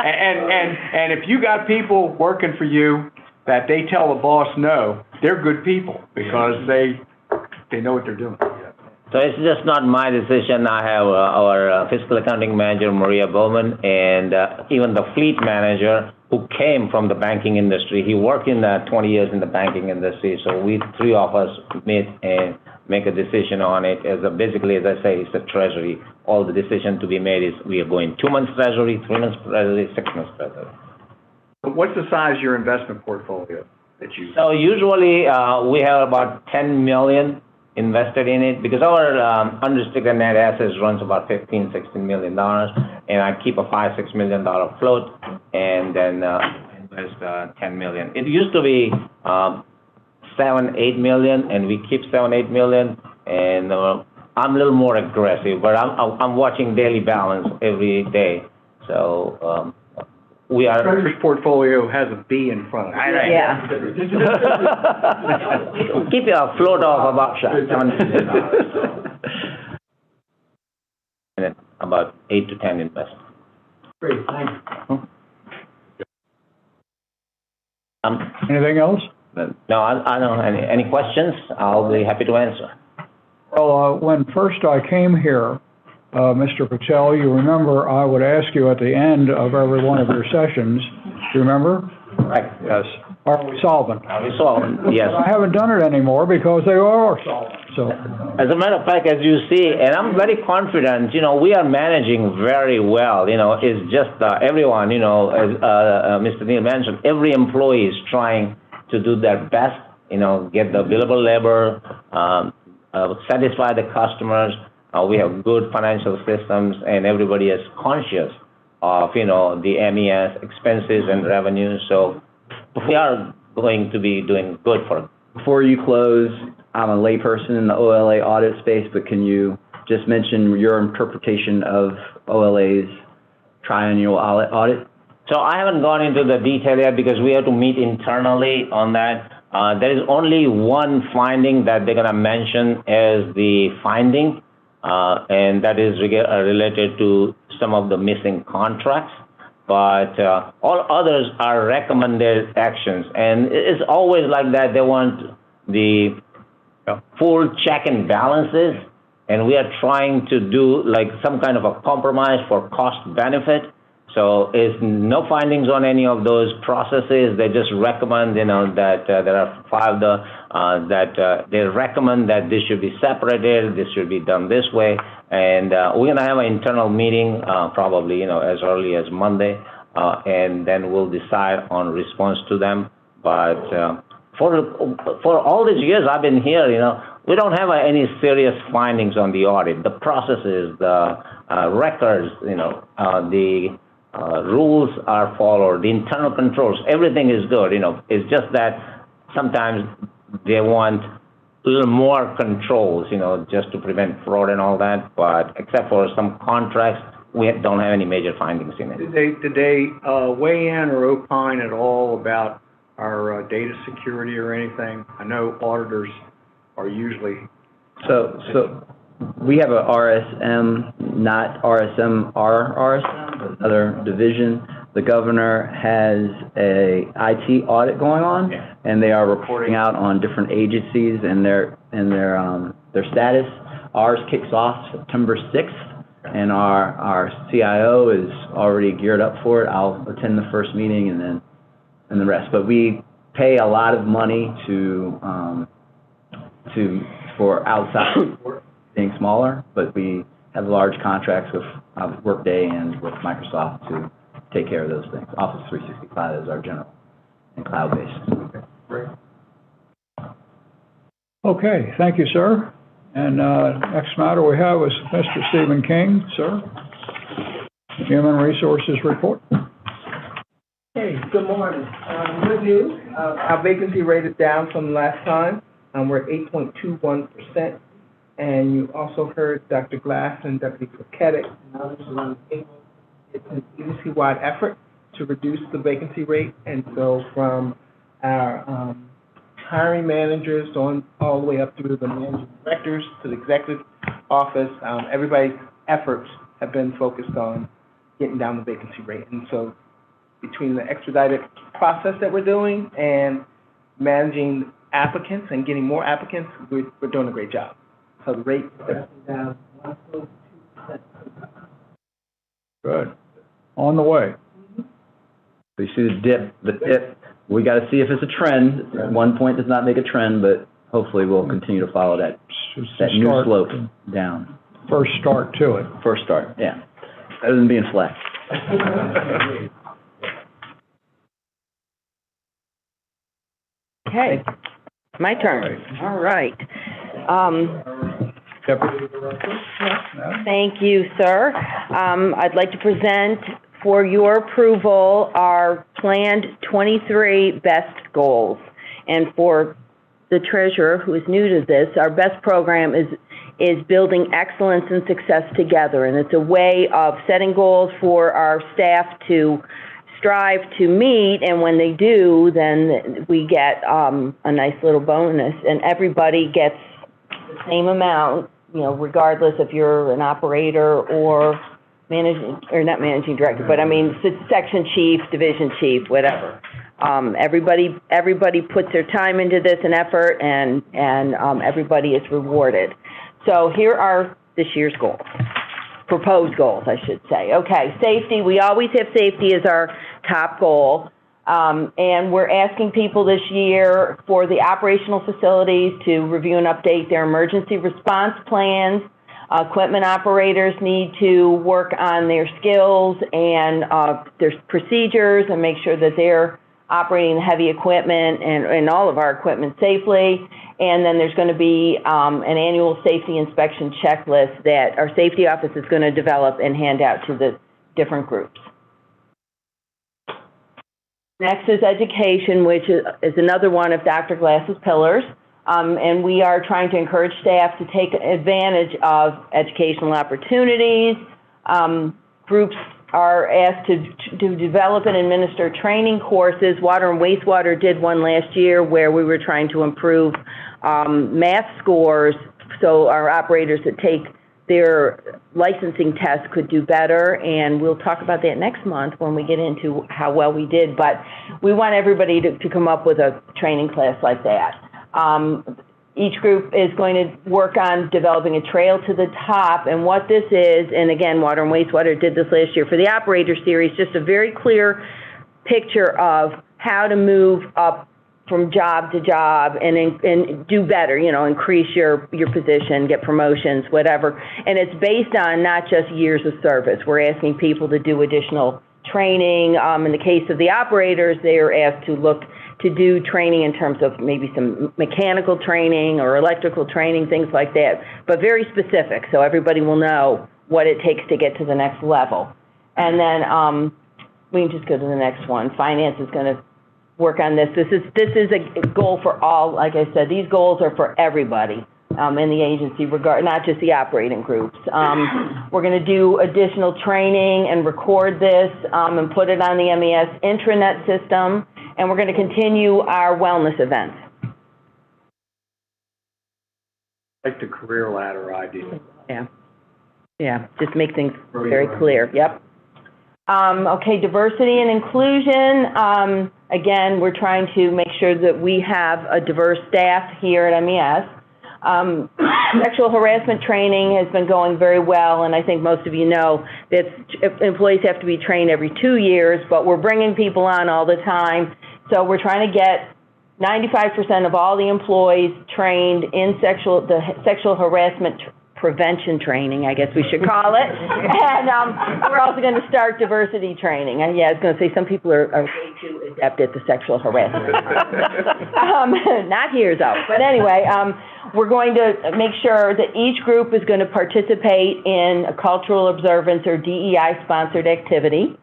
And if you got people working for you that they tell the boss no, they're good people because they know what they're doing. So it's just not my decision. I have our fiscal accounting manager, Maria Bowman, and even the fleet manager who came from the banking industry. He worked in 20 years in the banking industry. So we 3 of us meet and make a decision on it. Basically, as I say, it's the treasury. All the decision to be made is we are going 2 months treasury, 3 months treasury, 6 months treasury. What's the size of your investment portfolio that you? So usually we have about 10 million invested in it because our unrestricted net assets runs about $15-16 million, and I keep a $5-6 million float, and then invest 10 million. It used to be 7-8 million, and we keep 7-8 million, and I'm a little more aggressive, but I'm watching daily balance every day. So we are. Treasurer's portfolio has a B in front of it. Yeah. Keep you afloat of about shot. And then about 8 to 10 investors. Great, thanks. Anything else? No, I don't have any questions. I'll be happy to answer. Well, when first I came here, Mr. Patel, you remember I would ask you at the end of every one of your sessions, do you remember? Right. Yes. Are we solvent? Are we solvent? Yes. I haven't done it anymore because they are solvent, so. As a matter of fact, as you see, and I'm very confident, we are managing very well, it's just everyone, as Mr. Neal mentioned, every employee is trying to do their best, get the billable labor, satisfy the customers. We have good financial systems, and everybody is conscious of, the MES expenses and revenues. So we are going to be doing good for them. Before you close, I'm a layperson in the OLA audit space, but can you just mention your interpretation of OLA's triennial audit? So I haven't gone into the detail yet because we have to meet internally on that. There is only one finding that they're going to mention as the finding, and that is related to some of the missing contracts. But all others are recommended actions. And it's always like that. They want the full check and balances, and we are trying to do like some kind of a compromise for cost benefit. So it's no findings on any of those processes. They just recommend, that there are 5 that they recommend that this should be separated, this should be done this way. And we're going to have an internal meeting probably, as early as Monday, and then we'll decide on response to them. But for all these years I've been here, we don't have any serious findings on the audit. The processes, the records, the rules are followed, the internal controls, everything is good, It's just that sometimes they want a little more controls, just to prevent fraud and all that. But except for some contracts, we don't have any major findings in it. Did they weigh in or opine at all about our data security or anything? I know auditors are usually. So we have a RSM, not RSM, our RSM, but another division. The governor has a IT audit going on, and they are reporting out on different agencies and their status. Ours kicks off September 6th, and our CIO is already geared up for it. I'll attend the first meeting and the rest. But we pay a lot of money for outside support, being smaller, but we have large contracts with Workday and with Microsoft to take care of those things. Office 365 is our general and cloud-based. Okay, great. Okay, thank you, sir. And next matter we have is Mr. Stephen King, sir. Human Resources Report. Hey, good morning. Good news. Our vacancy rate is down from last time. We're at 8.21%. And you also heard Dr. Glass and Deputy Paquette and others around the table. It's an agency-wide effort to reduce the vacancy rate. And so from our hiring managers all the way up through the managing directors to the executive office, everybody's efforts have been focused on getting down the vacancy rate. And so between the expedited process that we're doing and managing applicants and getting more applicants, we're doing a great job. So the rate is definitely down 1.2%. Good. On the way. So you see the dip. We got to see if it's a trend. At one point does not make a trend, but hopefully we'll continue to follow that new slope down. First start to it. First start, yeah. Better than being flat. Okay, my turn. All right. Deputy Director? Thank you, sir. I'd like to present for your approval our planned 23 BEST goals. And for the treasurer who is new to this, our BEST program is building excellence and success together. And it's a way of setting goals for our staff to strive to meet, and when they do, then we get a nice little bonus, and everybody gets the same amount, you know, regardless if you're an operator or not managing director, but I mean, section chief, division chief, whatever. Everybody puts their time into this and effort, and everybody is rewarded. So here are this year's goals. Proposed goals, I should say. Okay, safety, we always have safety as our top goal. And we're asking people this year for the operational facilities to review and update their emergency response plans. Equipment operators need to work on their skills and their procedures and make sure that they're operating heavy equipment and all of our equipment safely. And then there's going to be an annual safety inspection checklist that our safety office is going to develop and hand out to the different groups. Next is education, which is another one of Dr. Glass's pillars. And we are trying to encourage staff to take advantage of educational opportunities. Groups are asked to develop and administer training courses. Water and wastewater did one last year where we were trying to improve math scores so our operators that take their licensing tests could do better, and we'll talk about that next month when we get into how well we did, but we want everybody to come up with a training class like that. Each group is going to work on developing a trail to the top, and what this is, and again, Water and Wastewater did this last year for the Operator Series, just a very clear picture of how to move up from job to job and do better, you know, increase your position, get promotions, whatever. And it's based on not just years of service. We're asking people to do additional training. In the case of the operators, they are asked to look to do training in terms of maybe some mechanical training or electrical training, things like that, but very specific, so everybody will know what it takes to get to the next level. And then we can just go to the next one. Finance is going to work on this. This is a goal for all. Like I said, these goals are for everybody in the agency, not just the operating groups. We're going to do additional training and record this and put it on the MES intranet system, and we're going to continue our wellness events. Like the career ladder idea. Yeah, just make things very clear. Yep. Okay, diversity and inclusion. Again, we're trying to make sure that we have a diverse staff here at MES. Sexual harassment training has been going very well, and I think most of you know that employees have to be trained every 2 years, but we're bringing people on all the time. So we're trying to get 95% of all the employees trained in the sexual harassment prevention training, I guess we should call it. And we're also going to start diversity training. And yeah, I was going to say some people are way too adept at the sexual harassment. Not here, though. But anyway, we're going to make sure that each group is going to participate in a cultural observance or DEI-sponsored activity.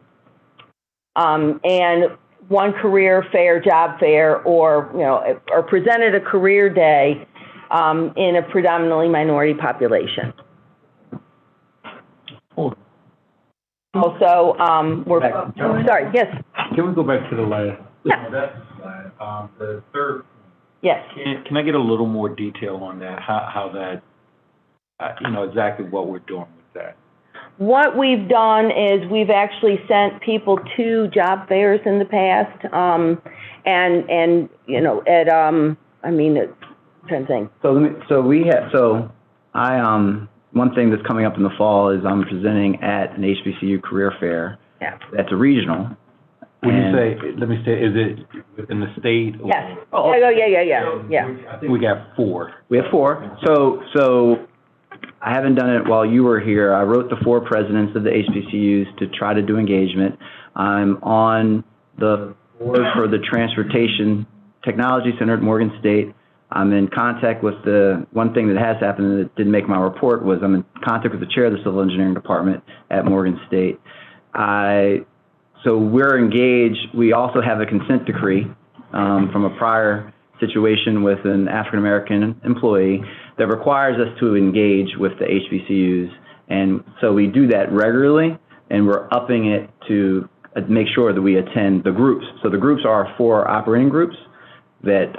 And one career fair, job fair, or, you know, or present at a career day in a predominantly minority population. Also, sorry, yes? Can we go back to the last? Yeah. The third. Yes. Can I get a little more detail on that? How that, you know, exactly what we're doing with that? What we've done is we've actually sent people to job fairs in the past, and you know, at I mean, I'm trying to think. One thing that's coming up in the fall is I'm presenting at an HBCU career fair. Yeah. That's a regional. When you say, let me say, is it within the state? Yes. Oh, Yeah. I think we got 4. We have 4. So I haven't done it while you were here. I wrote the 4 presidents of the HBCUs to try to do engagement. I'm on the board for the Transportation Technology Center at Morgan State. I'm in contact with one thing that has happened that didn't make my report was I'm in contact with the chair of the Civil Engineering Department at Morgan State. So we're engaged. We also have a consent decree from a prior situation with an African-American employee that requires us to engage with the HBCUs. And so we do that regularly, and we're upping it to make sure that we attend the groups. So the groups are 4 operating groups that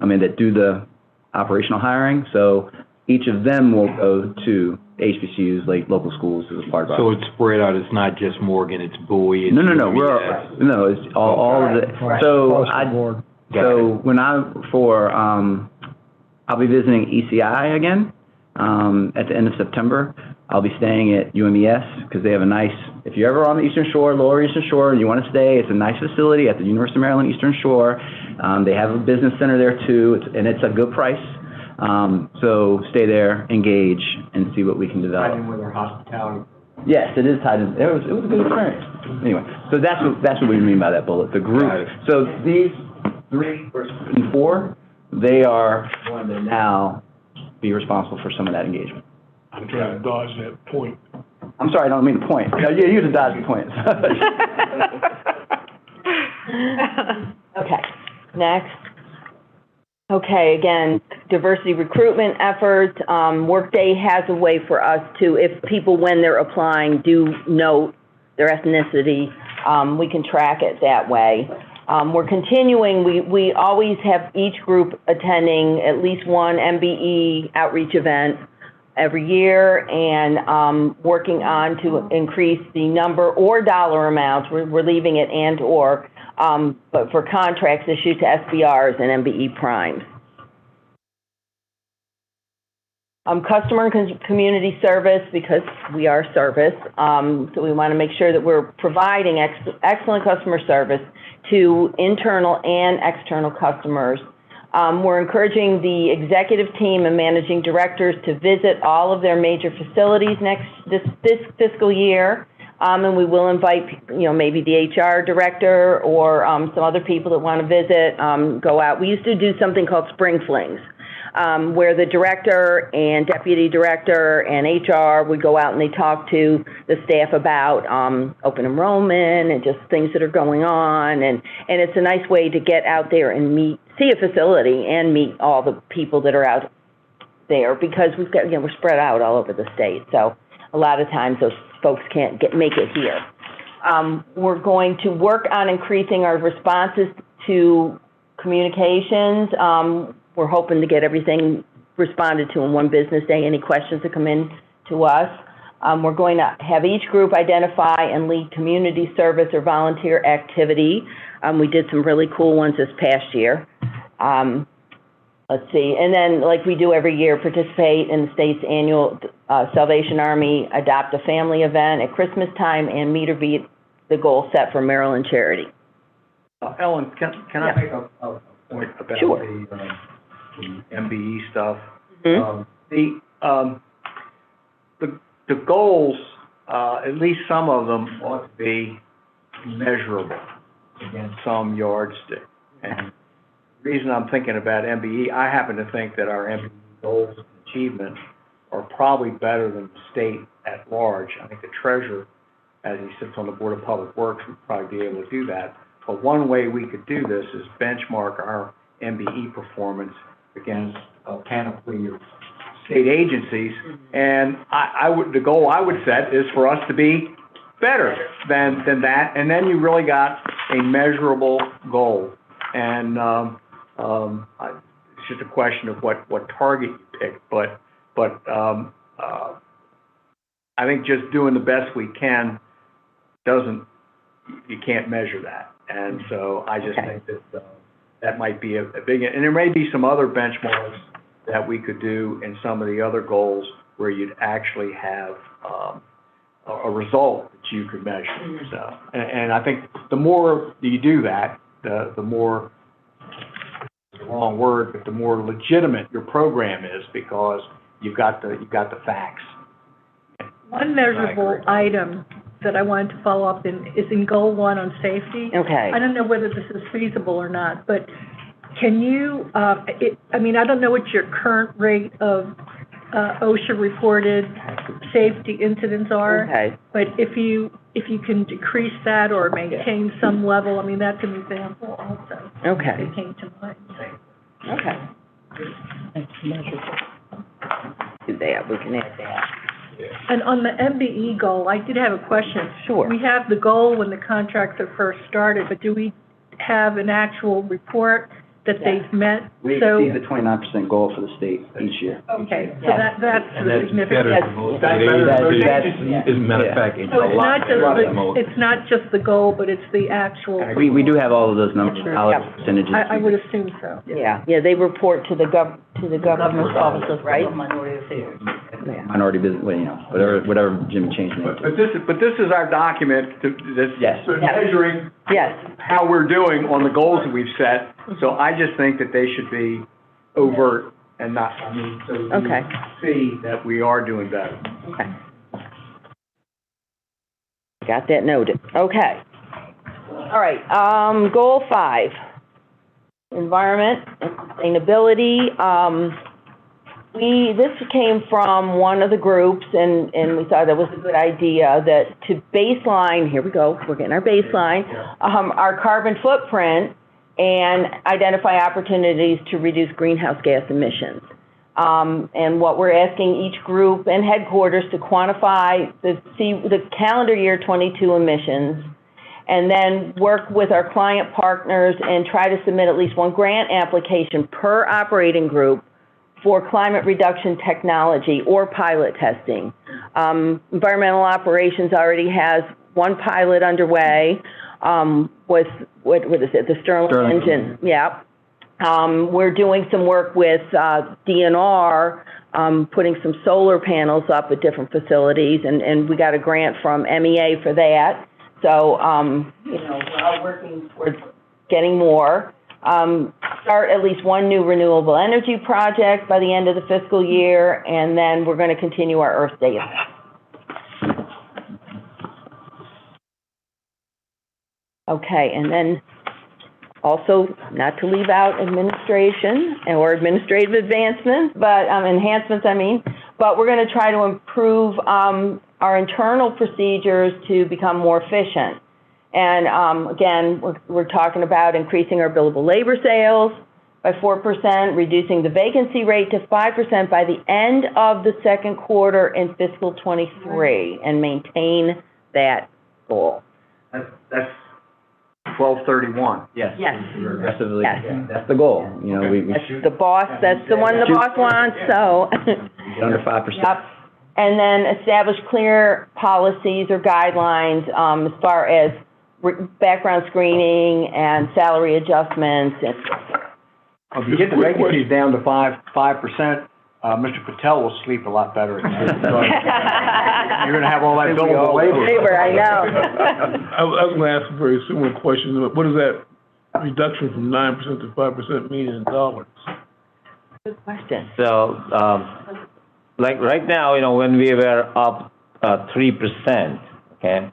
that do the operational hiring. So each of them will go to HBCUs, like local schools, as a part of our. So it's spread out, it's not just Morgan, it's Bowie, it's. No, UMES. it's all of the, I'll be visiting ECI again, at the end of September. I'll be staying at UMES, because they have a nice, if you're ever on the Eastern Shore, Lower Eastern Shore, and you want to stay, it's a nice facility at the University of Maryland Eastern Shore. They have a business center there too, and it's a good price. So stay there, engage, and see what we can develop. Tied in with our hospitality. Yes, it is tied in. It was a good experience. Anyway, so that's what we mean by that bullet, the group. So these 3 and 4, they are going to now be responsible for some of that engagement. I'm trying to dodge that point. I'm sorry, I don't mean to point. Yeah, you to dodge the point. Okay, next. Okay, again, diversity recruitment efforts. Workday has a way for us to, if people, when they're applying, do note their ethnicity, we can track it that way. We're continuing, we always have each group attending at least one MBE outreach event every year, and working on to increase the number or dollar amounts. We're leaving it and or, but for contracts issued to SBRs and MBE primes. Customer and community service, because we are service, so we want to make sure that we're providing excellent customer service to internal and external customers. We're encouraging the executive team and managing directors to visit all of their major facilities this fiscal year, and we will invite, maybe the HR director or some other people that want to visit, go out. We used to do something called Spring Flings, where the director and deputy director and HR would go out and they talk to the staff about open enrollment and just things that are going on, and it's a nice way to get out there and see a facility and meet all the people that are out there, because we've got, we're spread out all over the state, so a lot of times those folks can't make it here. We're going to work on increasing our responses to communications. We're hoping to get everything responded to in one business day, any questions that come in to us. We're going to have each group identify and lead community service or volunteer activity. We did some really cool ones this past year. Let's see, and then like we do every year, participate in the state's annual Salvation Army Adopt a Family event at Christmas time and meet or beat the goal set for Maryland Charity. Ellen, can I make a point about the MBE stuff? The goals, at least some of them, ought to be measurable against some yardstick. And the reason I'm thinking about MBE, I happen to think that our MBE goals and achievements are probably better than the state at large. I think the treasurer, as he sits on the Board of Public Works, would probably be able to do that. But one way we could do this is benchmark our MBE performance against a panoply of state agencies, and the goal I would set is for us to be better than that, and then you really got a measurable goal. And it's just a question of what target you pick, but I think just doing the best we can you can't measure that, and so I just think that that might be a big, and there may be some other benchmarks that we could do in some of the other goals where you'd actually have a result that you could measure. So, and I think the more you do that, the more, the wrong word, but the more legitimate your program is, because you've got the facts. One measurable item that I wanted to follow up is in Goal 1 on safety. Okay. I don't know whether this is feasible or not, but can you, I mean, I don't know what your current rate of OSHA reported safety incidents are. Okay. But if you can decrease that or maintain some level, I mean, that's an example also. Okay. That came to mind. Okay. Do that, we can add that. Yeah. And on the MBE goal, I did have a question. Sure. We have the goal when the contracts are first started, but do we have an actual report that they've met? We So- exceed the 29% goal for the state each year. Okay, so that's significant. Better than most. As a matter of fact, it's So a it's lot not better than just, most. it's not just the goal, but it's the actual. We do have all of those numbers, our percentages. I would assume so. Yeah, they report to the governor's offices, right? Minority business, well, you know, whatever Jim changed it to. But this is our document that's Yes. measuring Yes. how we're doing on the goals that we've set. So I just think that they should be overt and not, so you Okay. see that we are doing better. Okay. Got that noted. Okay. All right, goal 5, environment and sustainability. This came from one of the groups, and we thought that was a good idea, that to baseline, here we go, we're getting our baseline, our carbon footprint and identify opportunities to reduce greenhouse gas emissions. And what we're asking each group and headquarters to quantify the calendar year 22 emissions, and then work with our client partners and try to submit at least one grant application per operating group for climate reduction technology or pilot testing. Environmental operations already has one pilot underway with, what is it, the Stirling engine. Yeah. We're doing some work with DNR, putting some solar panels up at different facilities, and we got a grant from MEA for that. So, you know, we're all working towards getting more. Start at least one new renewable energy project by the end of the fiscal year, and then we're going to continue our Earth Day event. Okay, and then also, not to leave out administration or administrative advancements, but enhancements, I mean, but we're going to try to improve our internal procedures to become more efficient. And again, we're talking about increasing our billable labor sales by 4%, reducing the vacancy rate to 5% by the end of the second quarter in fiscal 23, and maintain that goal. That's 1231. Yes. Yes. Aggressively. Yes. That's the goal. You know, we That's the boss, that's the one the boss wants, so. get under 5%. Yep. And then establish clear policies or guidelines as far as background screening and salary adjustments. And If you get the vacancies down to 5%, Mr. Patel will sleep a lot better. You're gonna have all that billable labor. I know. I was gonna ask a very similar question. What does that reduction from 9% to 5% mean in dollars? Good question. So, like right now, you know, when we were up 3%, okay?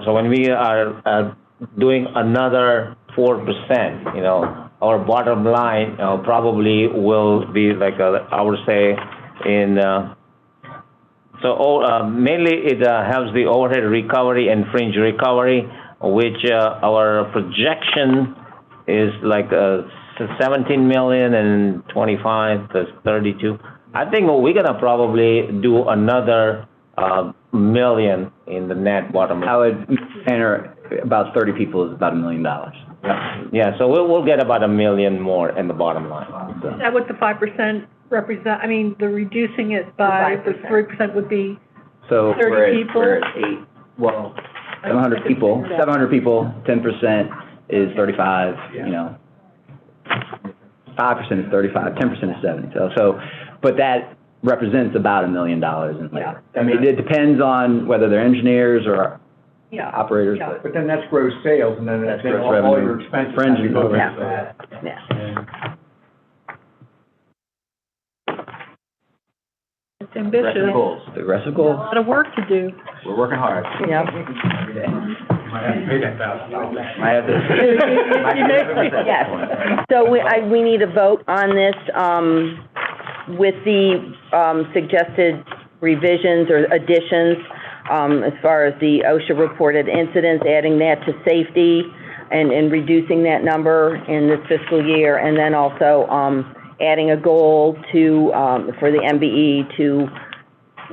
So when we are doing another 4%, you know, our bottom line probably will be like I would say in mainly it helps the overhead recovery and fringe recovery, which our projection is like 17 million and 25 plus 32. I think we're gonna probably do another million in the net bottom line. I would enter about 30 people is about $1 million. Yeah, so we'll get about $1 million more in the bottom line. So. Is that what the 5% represent? I mean, the reducing it by the 3% would be So 30 people? we're at 700 people, 10% is 35, you know. 5% is 35, 10% is 70. So, but that represents about $1 million in labor. I mean, it depends on whether they're engineers or operators. Yeah. But then that's gross sales, and then That's then gross all revenue. your expenses. Fringe have to go and against overhead. that. Yeah. It's ambitious. Aggressive goals. A lot of work to do. We're working hard. Yep. Every day. Might have to pay that $1,000. I have to. Yes. So we need a vote on this with the suggested revisions or additions as far as the OSHA reported incidents, adding that to safety and reducing that number in this fiscal year, and then also adding a goal to for the MBE to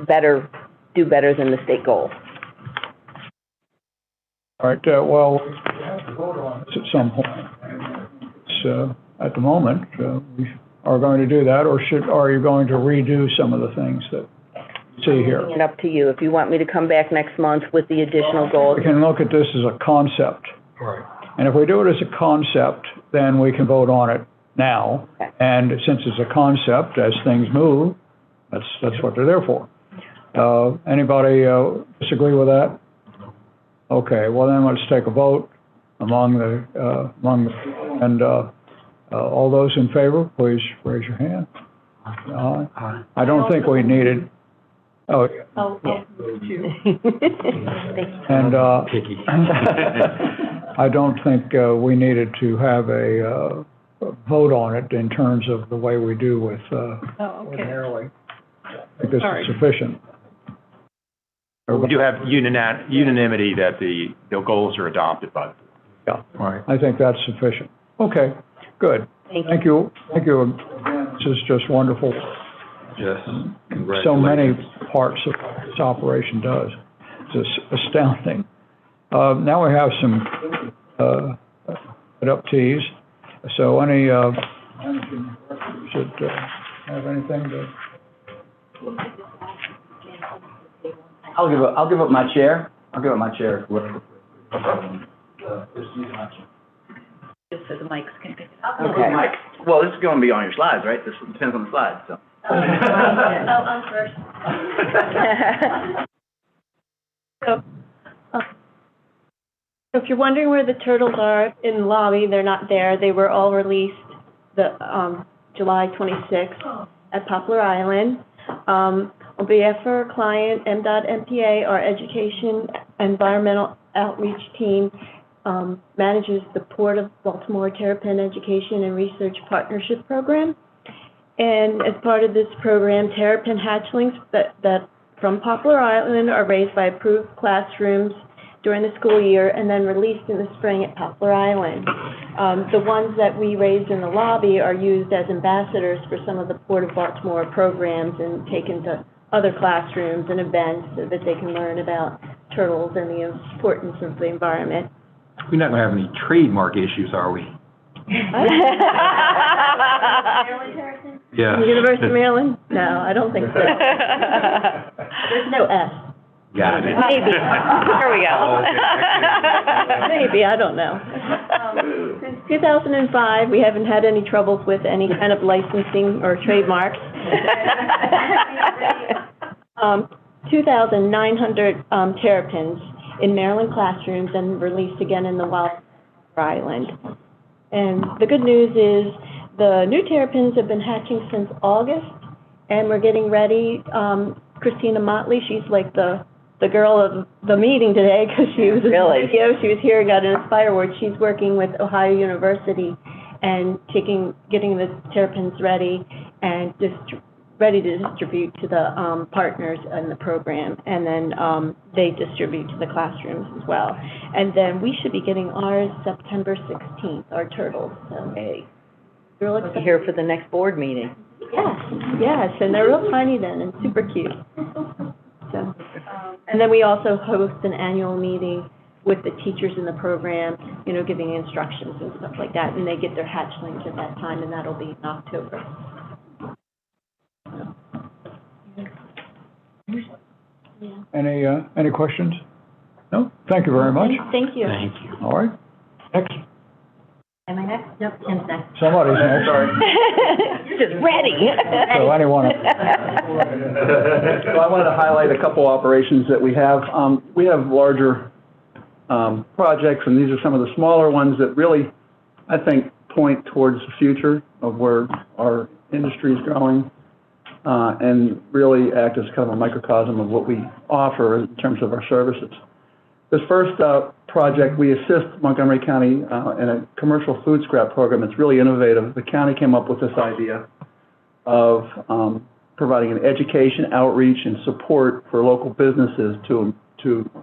better do better than the state goal. All right, well, we have to vote on this at some point. It's, at the moment, we are going to do that, or are you going to redo some of the things that you see here? It's up to you. If you want me to come back next month with the additional goals. We can look at this as a concept. Right. And if we do it as a concept, then we can vote on it now. Okay. And since it's a concept, as things move, that's what they're there for. Anybody disagree with that? Okay, well then let's take a vote among the and all those in favor, please raise your hand. I don't think we needed. Oh, yeah. Oh, yeah. And I don't think we needed to have a vote on it in terms of the way we do with ordinarily. I think this is sufficient. We do have unanimity that the goals are adopted by. Yeah. Right. I think that's sufficient. Okay, good. Thank you. Thank you. This is just wonderful. Yes. So many parts of what this operation does. It's just astounding. Now we have some adoptees. So any should have anything to? I'll give up my chair. I'll give up my chair. Just so the mics can pick it up. Okay. Well, this is going to be on your slides, right? This depends on the slides, so. I'm first. So if you're wondering where the turtles are in the lobby, they're not there. They were all released the July 26th at Poplar Island. On behalf of our client, MDOT-MPA, our education environmental outreach team manages the Port of Baltimore Terrapin Education and Research Partnership Program. And as part of this program, terrapin hatchlings that from Poplar Island are raised by approved classrooms during the school year and then released in the spring at Poplar Island. The ones that we raised in the lobby are used as ambassadors for some of the Port of Baltimore programs and taken to other classrooms and events so that they can learn about turtles and the importance of the environment. We're not going to have any trademark issues, are we? Yeah. University of Maryland? No, I don't think so. There's no S. Got it. Maybe. There we go. Maybe, I don't know. Since 2005, we haven't had any troubles with any kind of licensing or trademarks. 2,900 terrapins in Maryland classrooms and released again in the wild island. And the good news is the new terrapins have been hatching since August, and we're getting ready. Christina Motley, she's like the girl of the meeting today because she was she was here and got an Inspire Award. She's working with Ohio University and getting the terrapins ready and ready to distribute to the partners in the program, and then they distribute to the classrooms as well. And then we should be getting ours September 16th, our turtles. So, hey, real excited. Here for the next board meeting. Yes, and they're real tiny then and super cute. So, and then we also host an annual meeting with the teachers in the program, you know, giving instructions and stuff like that, and they get their hatchlings at that time, and that'll be in October. Yeah. Any questions? No? Thank you very much. Thank you. Thank you. All right. Next. Am I next? Yep, Tim's next. Somebody's next. Sorry. You're just ready. So anyone? So I wanted to highlight a couple operations that we have. We have larger projects, and these are some of the smaller ones that really, I think, point towards the future of where our industry is going, and really act as kind of a microcosm of what we offer in terms of our services. This first project, we assist Montgomery County in a commercial food scrap program that's really innovative. The county came up with this idea of providing an education, outreach, and support for local businesses to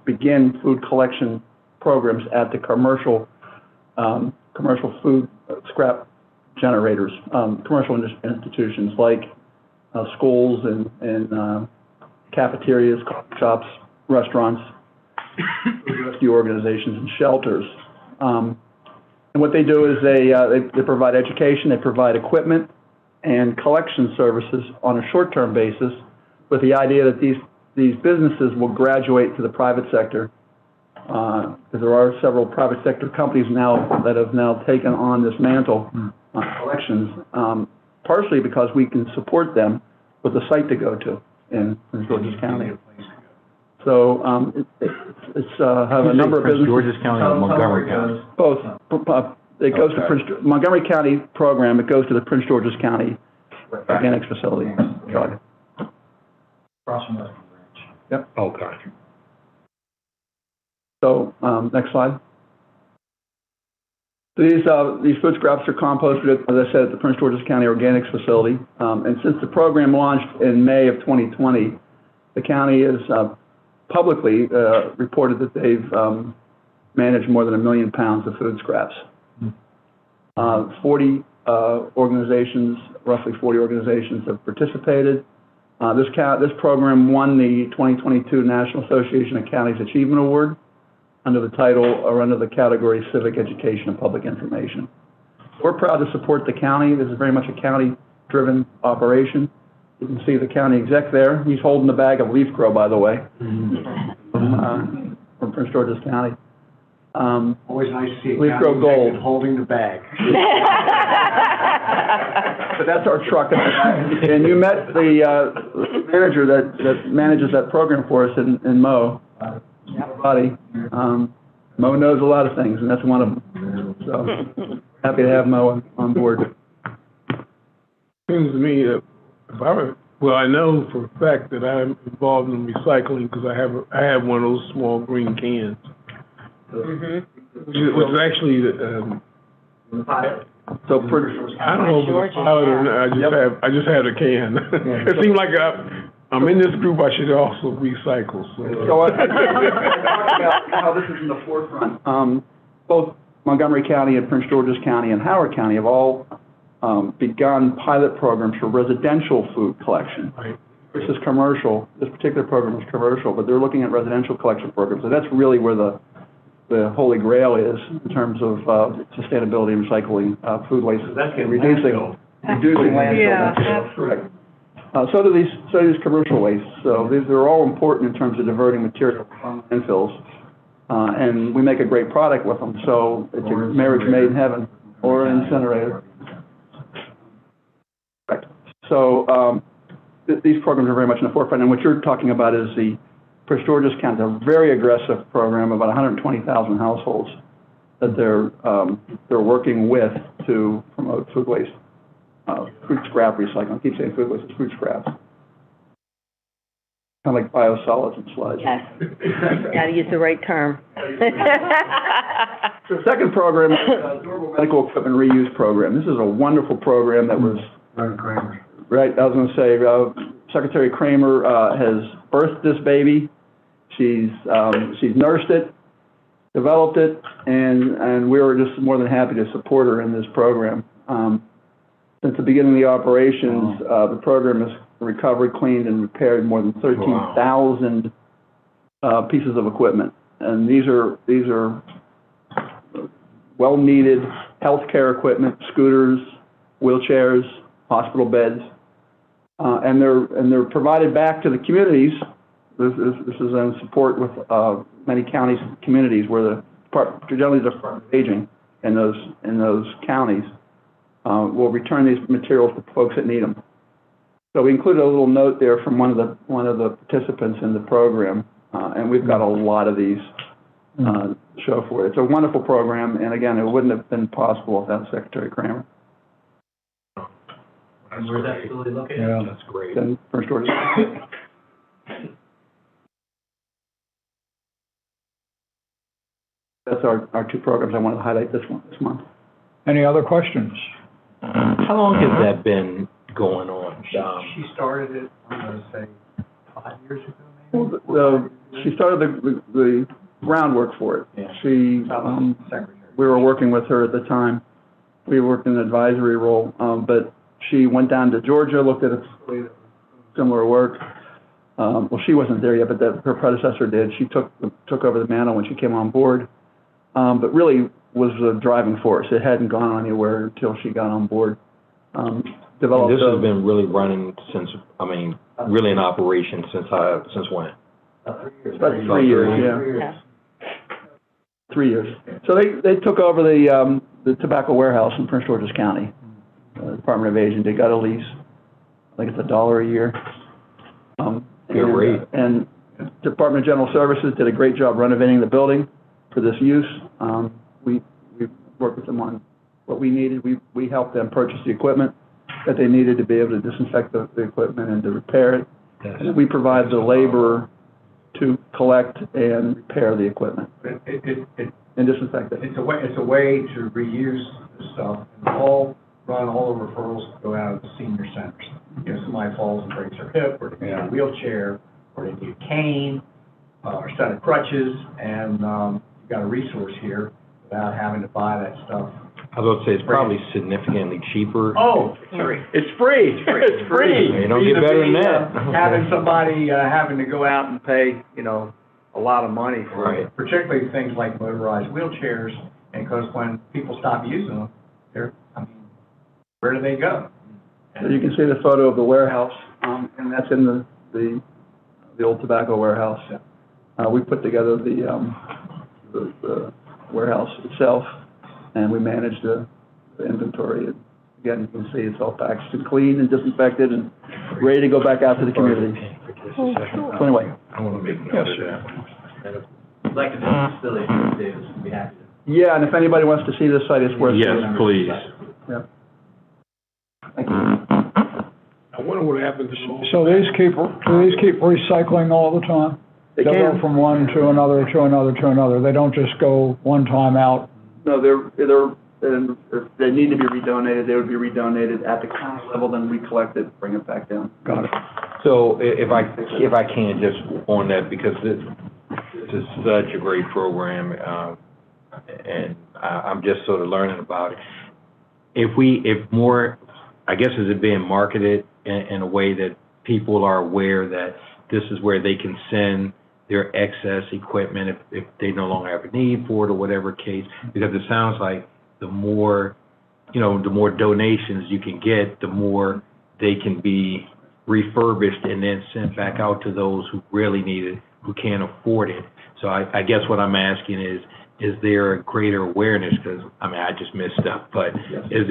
begin food collection programs at the commercial food scrap generators, commercial institutions like schools and cafeterias, coffee shops, restaurants, rescue organizations, and shelters. And what they do is they provide education, they provide equipment and collection services on a short-term basis with the idea that these businesses will graduate to the private sector. Because there are several private sector companies now that have now taken on this mantle on collections, partially because we can support them with a site to go to in Georges County. So it's have a number of businesses. Georges County or Montgomery County? Both. It goes to Montgomery County program. It goes to the Prince George's County Organics Facility. Drug. Across from the branch. Yep. Okay. So next slide. So these food scraps are composted, as I said, at the Prince George's County Organics Facility. And since the program launched in May of 2020, the county has publicly reported that they've managed more than 1 million pounds of food scraps. 40 organizations, roughly 40 organizations have participated. This program won the 2022 National Association of Counties Achievement Award under the title or under the category Civic Education and Public Information. We're proud to support the county. This is very much a county-driven operation. You can see the county exec there. He's holding the bag of leaf grow, by the way, from Prince George's County. Always nice to see a Leaf grow county gold. holding the bag. But that's our truck. And you met the manager that manages that program for us in Mo. Buddy. Mo knows a lot of things, and that's one of them. So happy to have Mo on board. Seems to me that I know for a fact that I'm involved in recycling because I have one of those small green cans. Which is actually so I don't know if it's a pilot or not. I just have a can. It seems like I'm in this group. I should also recycle. So I talk about how this is in the forefront. Both Montgomery County and Prince George's County and Howard County have all begun pilot programs for residential food collection. Right. This is commercial. This particular program is commercial, but they're looking at residential collection programs. So that's really where the holy grail is in terms of sustainability and recycling food waste. So that's getting reducing landfill. Yeah. Correct. So do these commercial wastes. So these are all important in terms of diverting material from landfills, and we make a great product with them. So it's a marriage made in heaven, or an incinerator. Correct. So these programs are very much in the forefront, and what you're talking about is the Prince George's County, a very aggressive program, about 120,000 households that they're working with to promote food waste, food scrap recycling. I keep saying food waste, it's food scraps. Kind of like biosolids and sludge. Yes. Gotta use the right term. The second program is the Durable Medical Equipment Reuse Program. This is a wonderful program that was, right, I was going to say, Secretary Kramer has birthed this baby. She's nursed it, developed it, and we were just more than happy to support her in this program. Since the beginning of the operations, the program has recovered, cleaned, and repaired more than 13,000 pieces of equipment. And these are well-needed healthcare equipment, scooters, wheelchairs, hospital beds, and they're provided back to the communities. This is in support with many counties and communities where generally the Department of Aging in those counties will return these materials to folks that need them. So we included a little note there from one of the participants in the program, and we've got a lot of these to show for it. It's a wonderful program, and again, it wouldn't have been possible without Secretary Kramer. And where's that facility located? Yeah, that's great. Then Prince George's. That's our two programs I wanted to highlight this month. Any other questions? How long has that been going on? She started it, I'm going to say, 5 years ago, maybe? Well, she started the groundwork for it. Yeah. We were working with her at the time. We worked in an advisory role, but she went down to Georgia, looked at similar work, well, she wasn't there yet, but her predecessor did. She took over the mantle when she came on board, but really was the driving force. It hadn't gone anywhere until she got on board. Developed. And this has been really running since, really in operation since when? About 3 years, yeah. 3 years. So they took over the tobacco warehouse in Prince George's County, Department of Aging. They got a lease. I think it's $1 a year. Good rate. And Department of General Services did a great job renovating the building for this use. We worked with them on what we needed. We helped them purchase the equipment that they needed to be able to disinfect the equipment and to repair it. Yes. And we provide the labor to collect and repair the equipment and disinfect it. It's a way to reuse the stuff, and all the referrals go out of the senior centers. Somebody falls and breaks their hip, or they need a wheelchair, or they need a cane, or a set of crutches, and you've got a resource here without having to buy that stuff. I was going to say, it's probably significantly cheaper. Oh, it's free. It's free. You don't get better than that. Having somebody having to go out and pay, a lot of money for it, particularly things like motorized wheelchairs, and because when people stop using them, where do they go? So you can see the photo of the warehouse, and that's in the old tobacco warehouse. We put together the warehouse itself, and we manage the inventory. And again, you can see it's all packaged and clean and disinfected and ready to go back out to the community. So anyway. I want to make note of that. If you'd like to visit the facility, Davis, we'd be happy to. Yeah, and if anybody wants to see this site, it's worth it. Yes, please. Yeah. Thank you. I wonder what happens. So do these keep recycling all the time? They They'll can. go from one to another, to another, to another. They don't just go one time out. No, and if they need to be redonated, they would be redonated at the county level, then we collect it, bring it back down. Got it. So if I can, just on that, because this is such a great program, and I'm just sort of learning about it. If more, I guess, is it being marketed in a way that people are aware that this is where they can send their excess equipment if they no longer have a need for it or whatever case, because it sounds like the more donations you can get, the more they can be refurbished and then sent back out to those who really need it, who can't afford it. So I guess what I'm asking is there a greater awareness, because, I just missed stuff, but is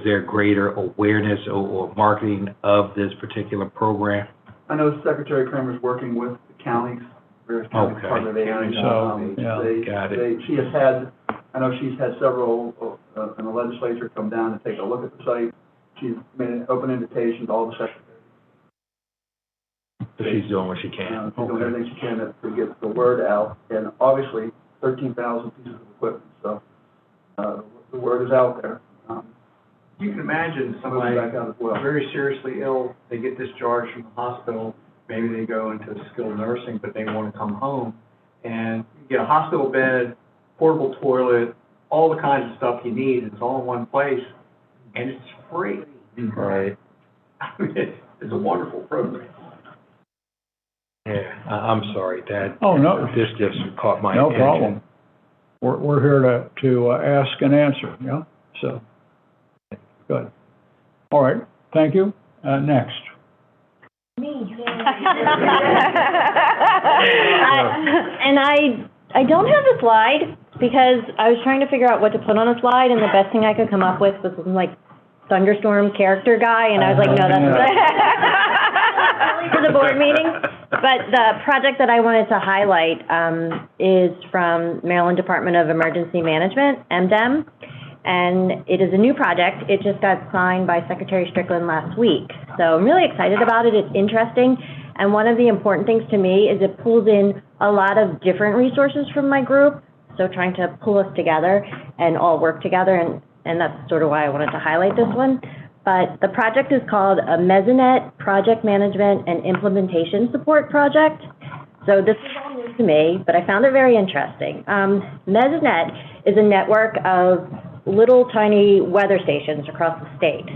there greater awareness or marketing of this particular program? I know Secretary Kramer's working with the counties, various counties, Department of Aging. Got it. I know she's had several in the legislature come down and take a look at the site. She's made an open invitation to all the secretaries. So she's doing what she can. She's doing everything she can to get the word out, and obviously 13,000 pieces of equipment, so the word is out there. You can imagine somebody back out as well. very seriously ill, they get discharged from the hospital, maybe they go into skilled nursing, but they want to come home, and you get a hospital bed, portable toilet, all the kinds of stuff you need, it's all in one place, and it's free. Right. It's a wonderful program. Yeah, I'm sorry, Dad. Oh, no. This just caught my No attention. problem. We're here to ask and answer, yeah? So, good. All right, thank you. Next. Me. I don't have a slide because I was trying to figure out what to put on a slide, and the best thing I could come up with was some, thunderstorm character guy, and I was like, no, that's for the board meeting. But the project that I wanted to highlight is from Maryland Department of Emergency Management, MDEM, and it is a new project. It just got signed by Secretary Strickland last week. So I'm really excited about it. It's interesting. And one of the important things to me is it pulls in a lot of different resources from my group. So trying to pull us together and all work together. And that's sort of why I wanted to highlight this one. But the project is called a MESnet Project Management and Implementation Support Project. So this is all new to me, but I found it very interesting. MESnet is a network of little tiny weather stations across the state.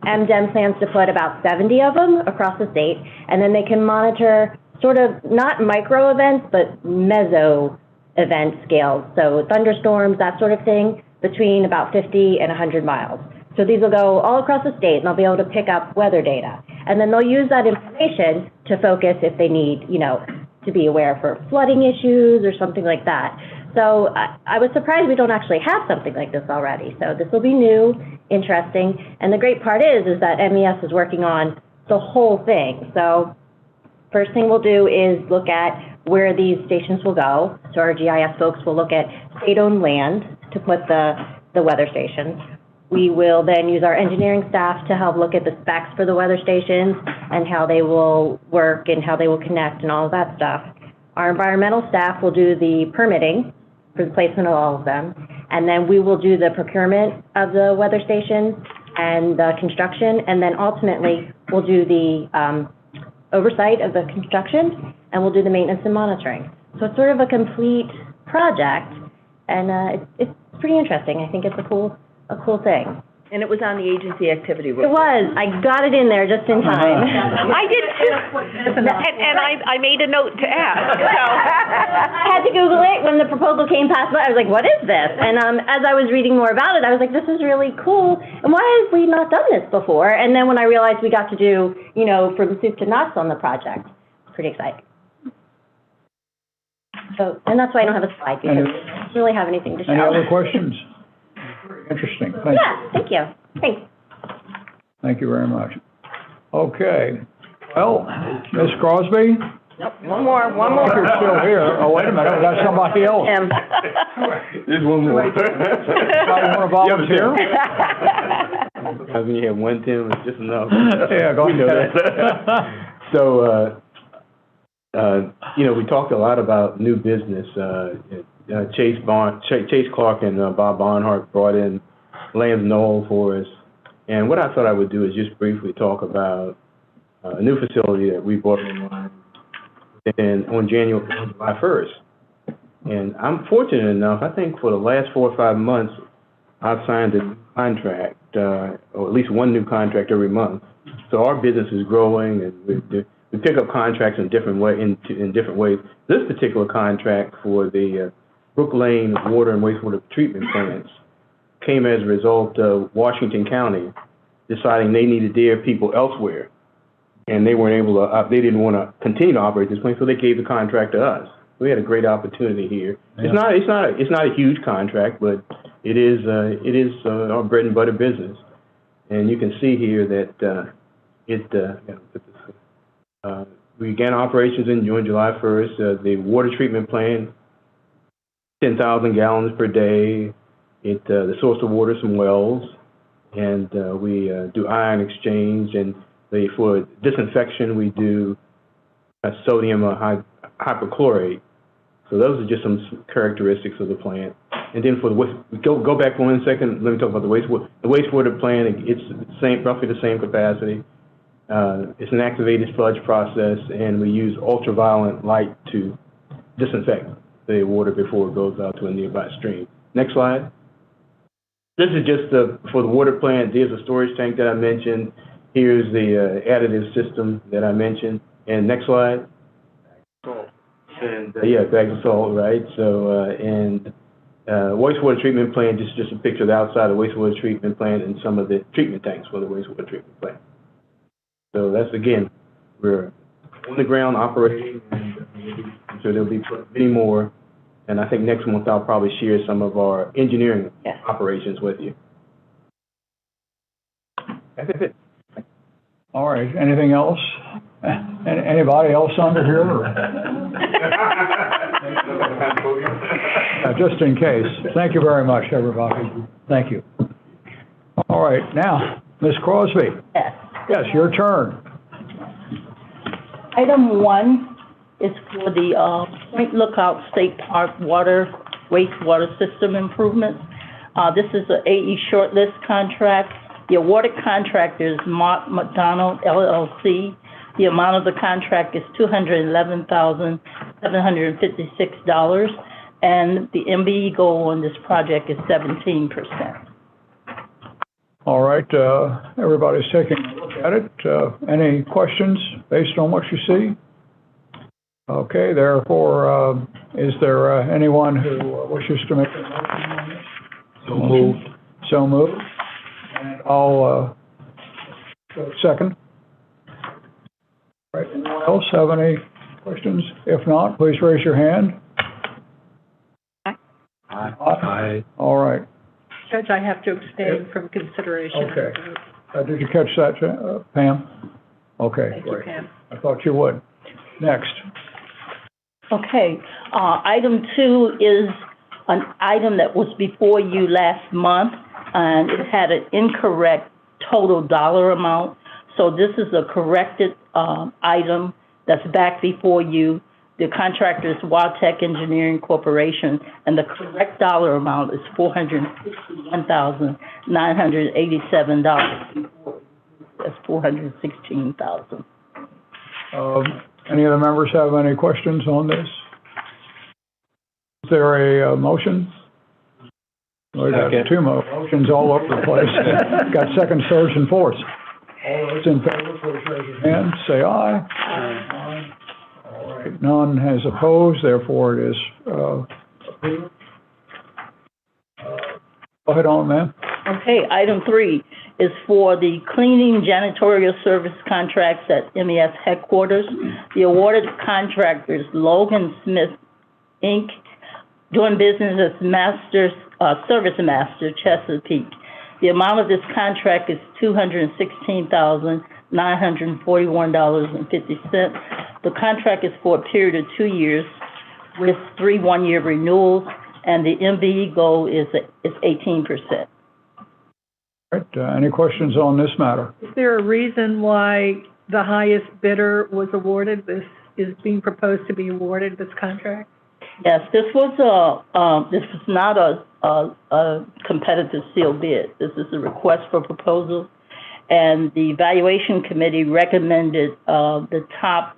MDEM plans to put about 70 of them across the state, and then they can monitor sort of not micro events, but meso event scales. So thunderstorms, that sort of thing, between about 50 and 100 miles. So these will go all across the state, and they'll be able to pick up weather data. And then they'll use that information to focus if they need, you know, to be aware for flooding issues or something like that. So I was surprised we don't actually have something like this already. So this will be new, interesting. And the great part is that MES is working on the whole thing. So first thing we'll do is look at where these stations will go. So our GIS folks will look at state-owned land to put the weather stations. We will then use our engineering staff to help look at the specs for the weather stations and how they will work and how they will connect and all of that stuff. Our environmental staff will do the permitting for the placement of all of them. And then we will do the procurement of the weather stations and the construction. And then ultimately, we'll do the oversight of the construction, and we'll do the maintenance and monitoring. So it's sort of a complete project, and it's pretty interesting. I think it's a cool thing. And it was on the agency activity It report. was. I got it in there just in time. I did too. And I made a note to ask, so. I had to Google it when the proposal came past. I was like, what is this? And as I was reading more about it, I was like, this is really cool. And why have we not done this before? And then when I realized we got to do, you know, from soup to nuts on the project, pretty exciting. So, and that's why I don't have a slide, because I don't really have anything to show. Any other questions? Very interesting. Thank you. Thank you. Thanks. Thank you very much. Okay. Well, Ms. Crosby? Nope, one more. You're still here. Oh, wait a minute, we got somebody else. There's one more. Somebody want to volunteer? Because when you have one, Tim, it's just enough. Yeah, go We know ahead. that. So, you know, we talked a lot about new business. Chase Clark and Bob Barnhart brought in Lance Knoll for us. And what I thought I would do is just briefly talk about a new facility that we brought online on July 1st. And I'm fortunate enough, I think for the last 4 or 5 months, I've signed a contract, or at least one new contract every month. So our business is growing, and we pick up contracts in different ways. This particular contract for the Brook Lane water and wastewater treatment plants came as a result of Washington County deciding they needed their people elsewhere, and they weren't able to. They didn't want to continue to operate this plant, so they gave the contract to us. We had a great opportunity here. Yeah. It's not a huge contract, but it is our bread and butter business, and you can see here that we began operations in July 1st. The water treatment plant, 10,000 gallons per day. The source of water is from wells, and we do ion exchange, and for disinfection we do sodium hypochlorite. So those are just some characteristics of the plant. And then for the go back for 1 second. Let me talk about the wastewater. The wastewater plant, it's roughly the same capacity. It's an activated sludge process, and we use ultraviolet light to disinfect the water before it goes out to a nearby stream. Next slide. This is just for the water plant. There's a storage tank that I mentioned. Here's the additive system that I mentioned. And next slide. And bags of salt, right? So, wastewater treatment plant, just a picture of the outside of the wastewater treatment plant and some of the treatment tanks for the wastewater treatment plant. So that's, again, we're on the ground operating, and so there'll be many more. And I think next month I'll probably share some of our engineering operations with you. That's it. All right, anything else? Anybody else under here? Just in case. Thank you very much, everybody. Thank you. All right, now, Ms. Crosby. Yes, your turn. Item 1 is for the Point Lookout State Park wastewater system improvements. This is an AE shortlist contract. The awarded contractor is Mark McDonald, LLC. The amount of the contract is $211,756, and the MBE goal on this project is 17%. All right, everybody's taking a look at it. Any questions based on what you see? Okay, therefore, is there anyone who wishes to make a motion on this? So moved. So moved. And I'll second. All right, anyone else have any questions? If not, please raise your hand. Aye. Aye. All right. Judge, I have to abstain from consideration. Okay. Did you catch that, Pam? Okay, Thank you, great. Pam. I thought you would. Next. Okay, item 2 is an item that was before you last month, and it had an incorrect total dollar amount. So this is a corrected item that's back before you. The contractor is Wildtech Engineering Corporation, and the correct dollar amount is $461,987. That's $416,000. Any of the members have any questions on this? Is there a motion? We got two motions all over the place. Got second, thirds, and fourths. All those in favor, please raise your hand. Say aye. Aye. All right. None has opposed, therefore it is approved. Go ahead on, ma'am. Okay, item 3 is for the cleaning janitorial service contracts at MES headquarters. The awarded contractor is Logan Smith, Inc., doing business as Service Master, Chesapeake. The amount of this contract is $216,941.50. The contract is for a period of 2 years with 3 one-year renewals, and the MBE goal is 18%. All right, any questions on this matter? Is there a reason why the highest bidder was awarded, is being proposed to be awarded this contract? Yes, this was not a competitive sealed bid. This is a request for proposal, and the evaluation committee recommended the top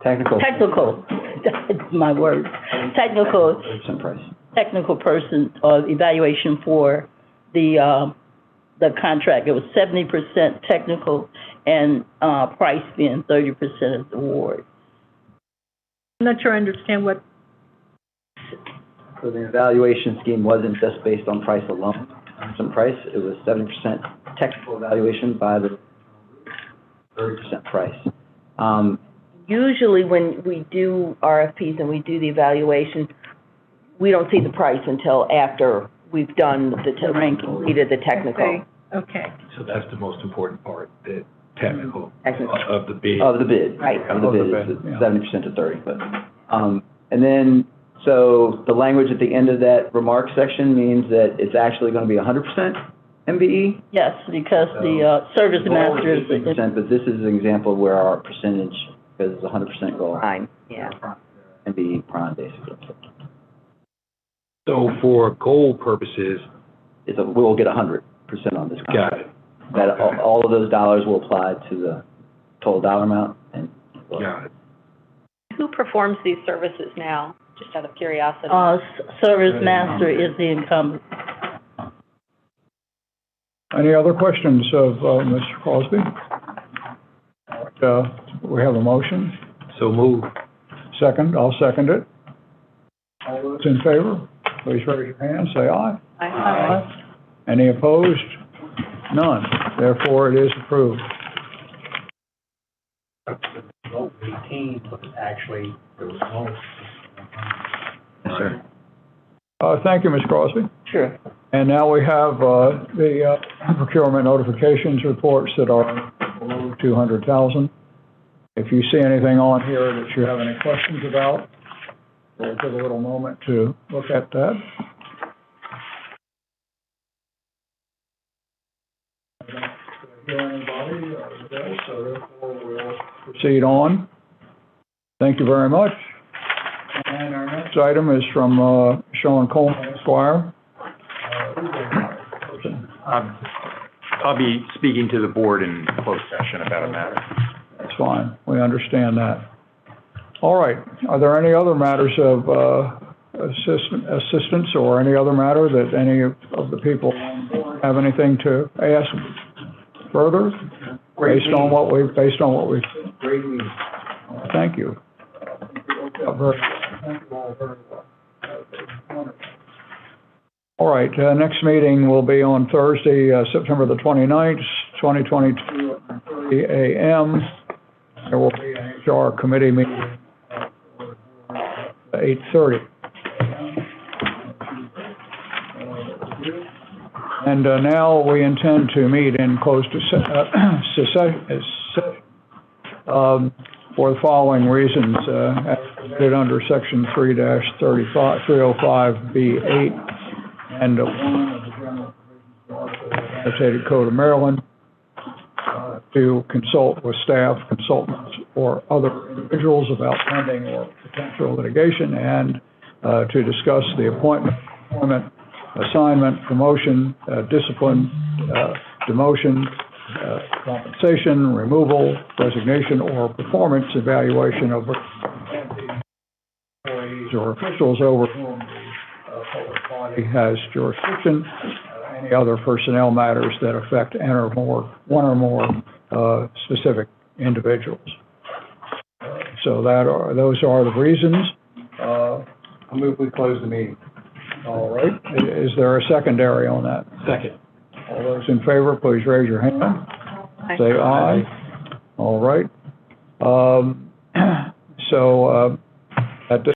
technical. That's my word. Technical person evaluation for the contract. It was 70% technical and price being 30% of the award. I'm not sure I understand what. So the evaluation scheme wasn't just based on price alone, some price. It was 70% technical evaluation by the 30% price. Usually when we do RFPs and we do the evaluation, we don't see the price until after we've done the ranking, completed the technical. Okay. So that's the most important part, the technical of the bid. Of the bid. Right. Of the bid is 70% to 30, but, and then, so the language at the end of that remark section means that it's actually going to be 100% MBE? Yes, because the service master is 50%, but this is an example of where our percentage, because it's 100% goal. Prime, yeah. MBE prime, basically. So for goal purposes, we'll get 100% on this contract. got it. That all of those dollars will apply to the total dollar amount. And got it. Who performs these services now, just out of curiosity? Service master is the incumbent. Any other questions of Mr. Crosby? We have a motion. So move. Second, I'll second it. All those in favor, please raise your hand, say aye. Aye. Any opposed? None. Therefore, it is approved. Vote 18 was actually the result. Yes, sir. Thank you, Ms. Crosby. Sure. And now we have the procurement notifications reports that are below 200,000. If you see anything on here that you have any questions about, we'll take a little moment to look at that. I don't hear anybody today, so therefore we'll proceed on. Thank you very much. And our next item is from Sean Coleman, Esquire. I'll be speaking to the board in closed session about a matter. That's fine. We understand that. All right. Are there any other matters of assistance or any other matter that any of the people have anything to ask further? Based on what we've. Great meeting. Thank you. All right, next meeting will be on Thursday, September the 29th, 2022, at 9:30 a.m. There will be an HR committee meeting at 8:30. And now we intend to meet in closed session for the following reasons, as permitted under Section 3-305B8 and 1 of the General Provisions Code of Maryland, to consult with staff, consultants, or other individuals about pending or potential litigation, and to discuss the appointment, employment, assignment, promotion, discipline, demotion, compensation, removal, resignation, or performance evaluation of employees or officials over whom the public body has jurisdiction, any other personnel matters that affect one or more specific individuals. So those are the reasons. I move we close the meeting. All right. Is there a secondary on that? Second. All those in favor, please raise your hand. Say aye. All right. At this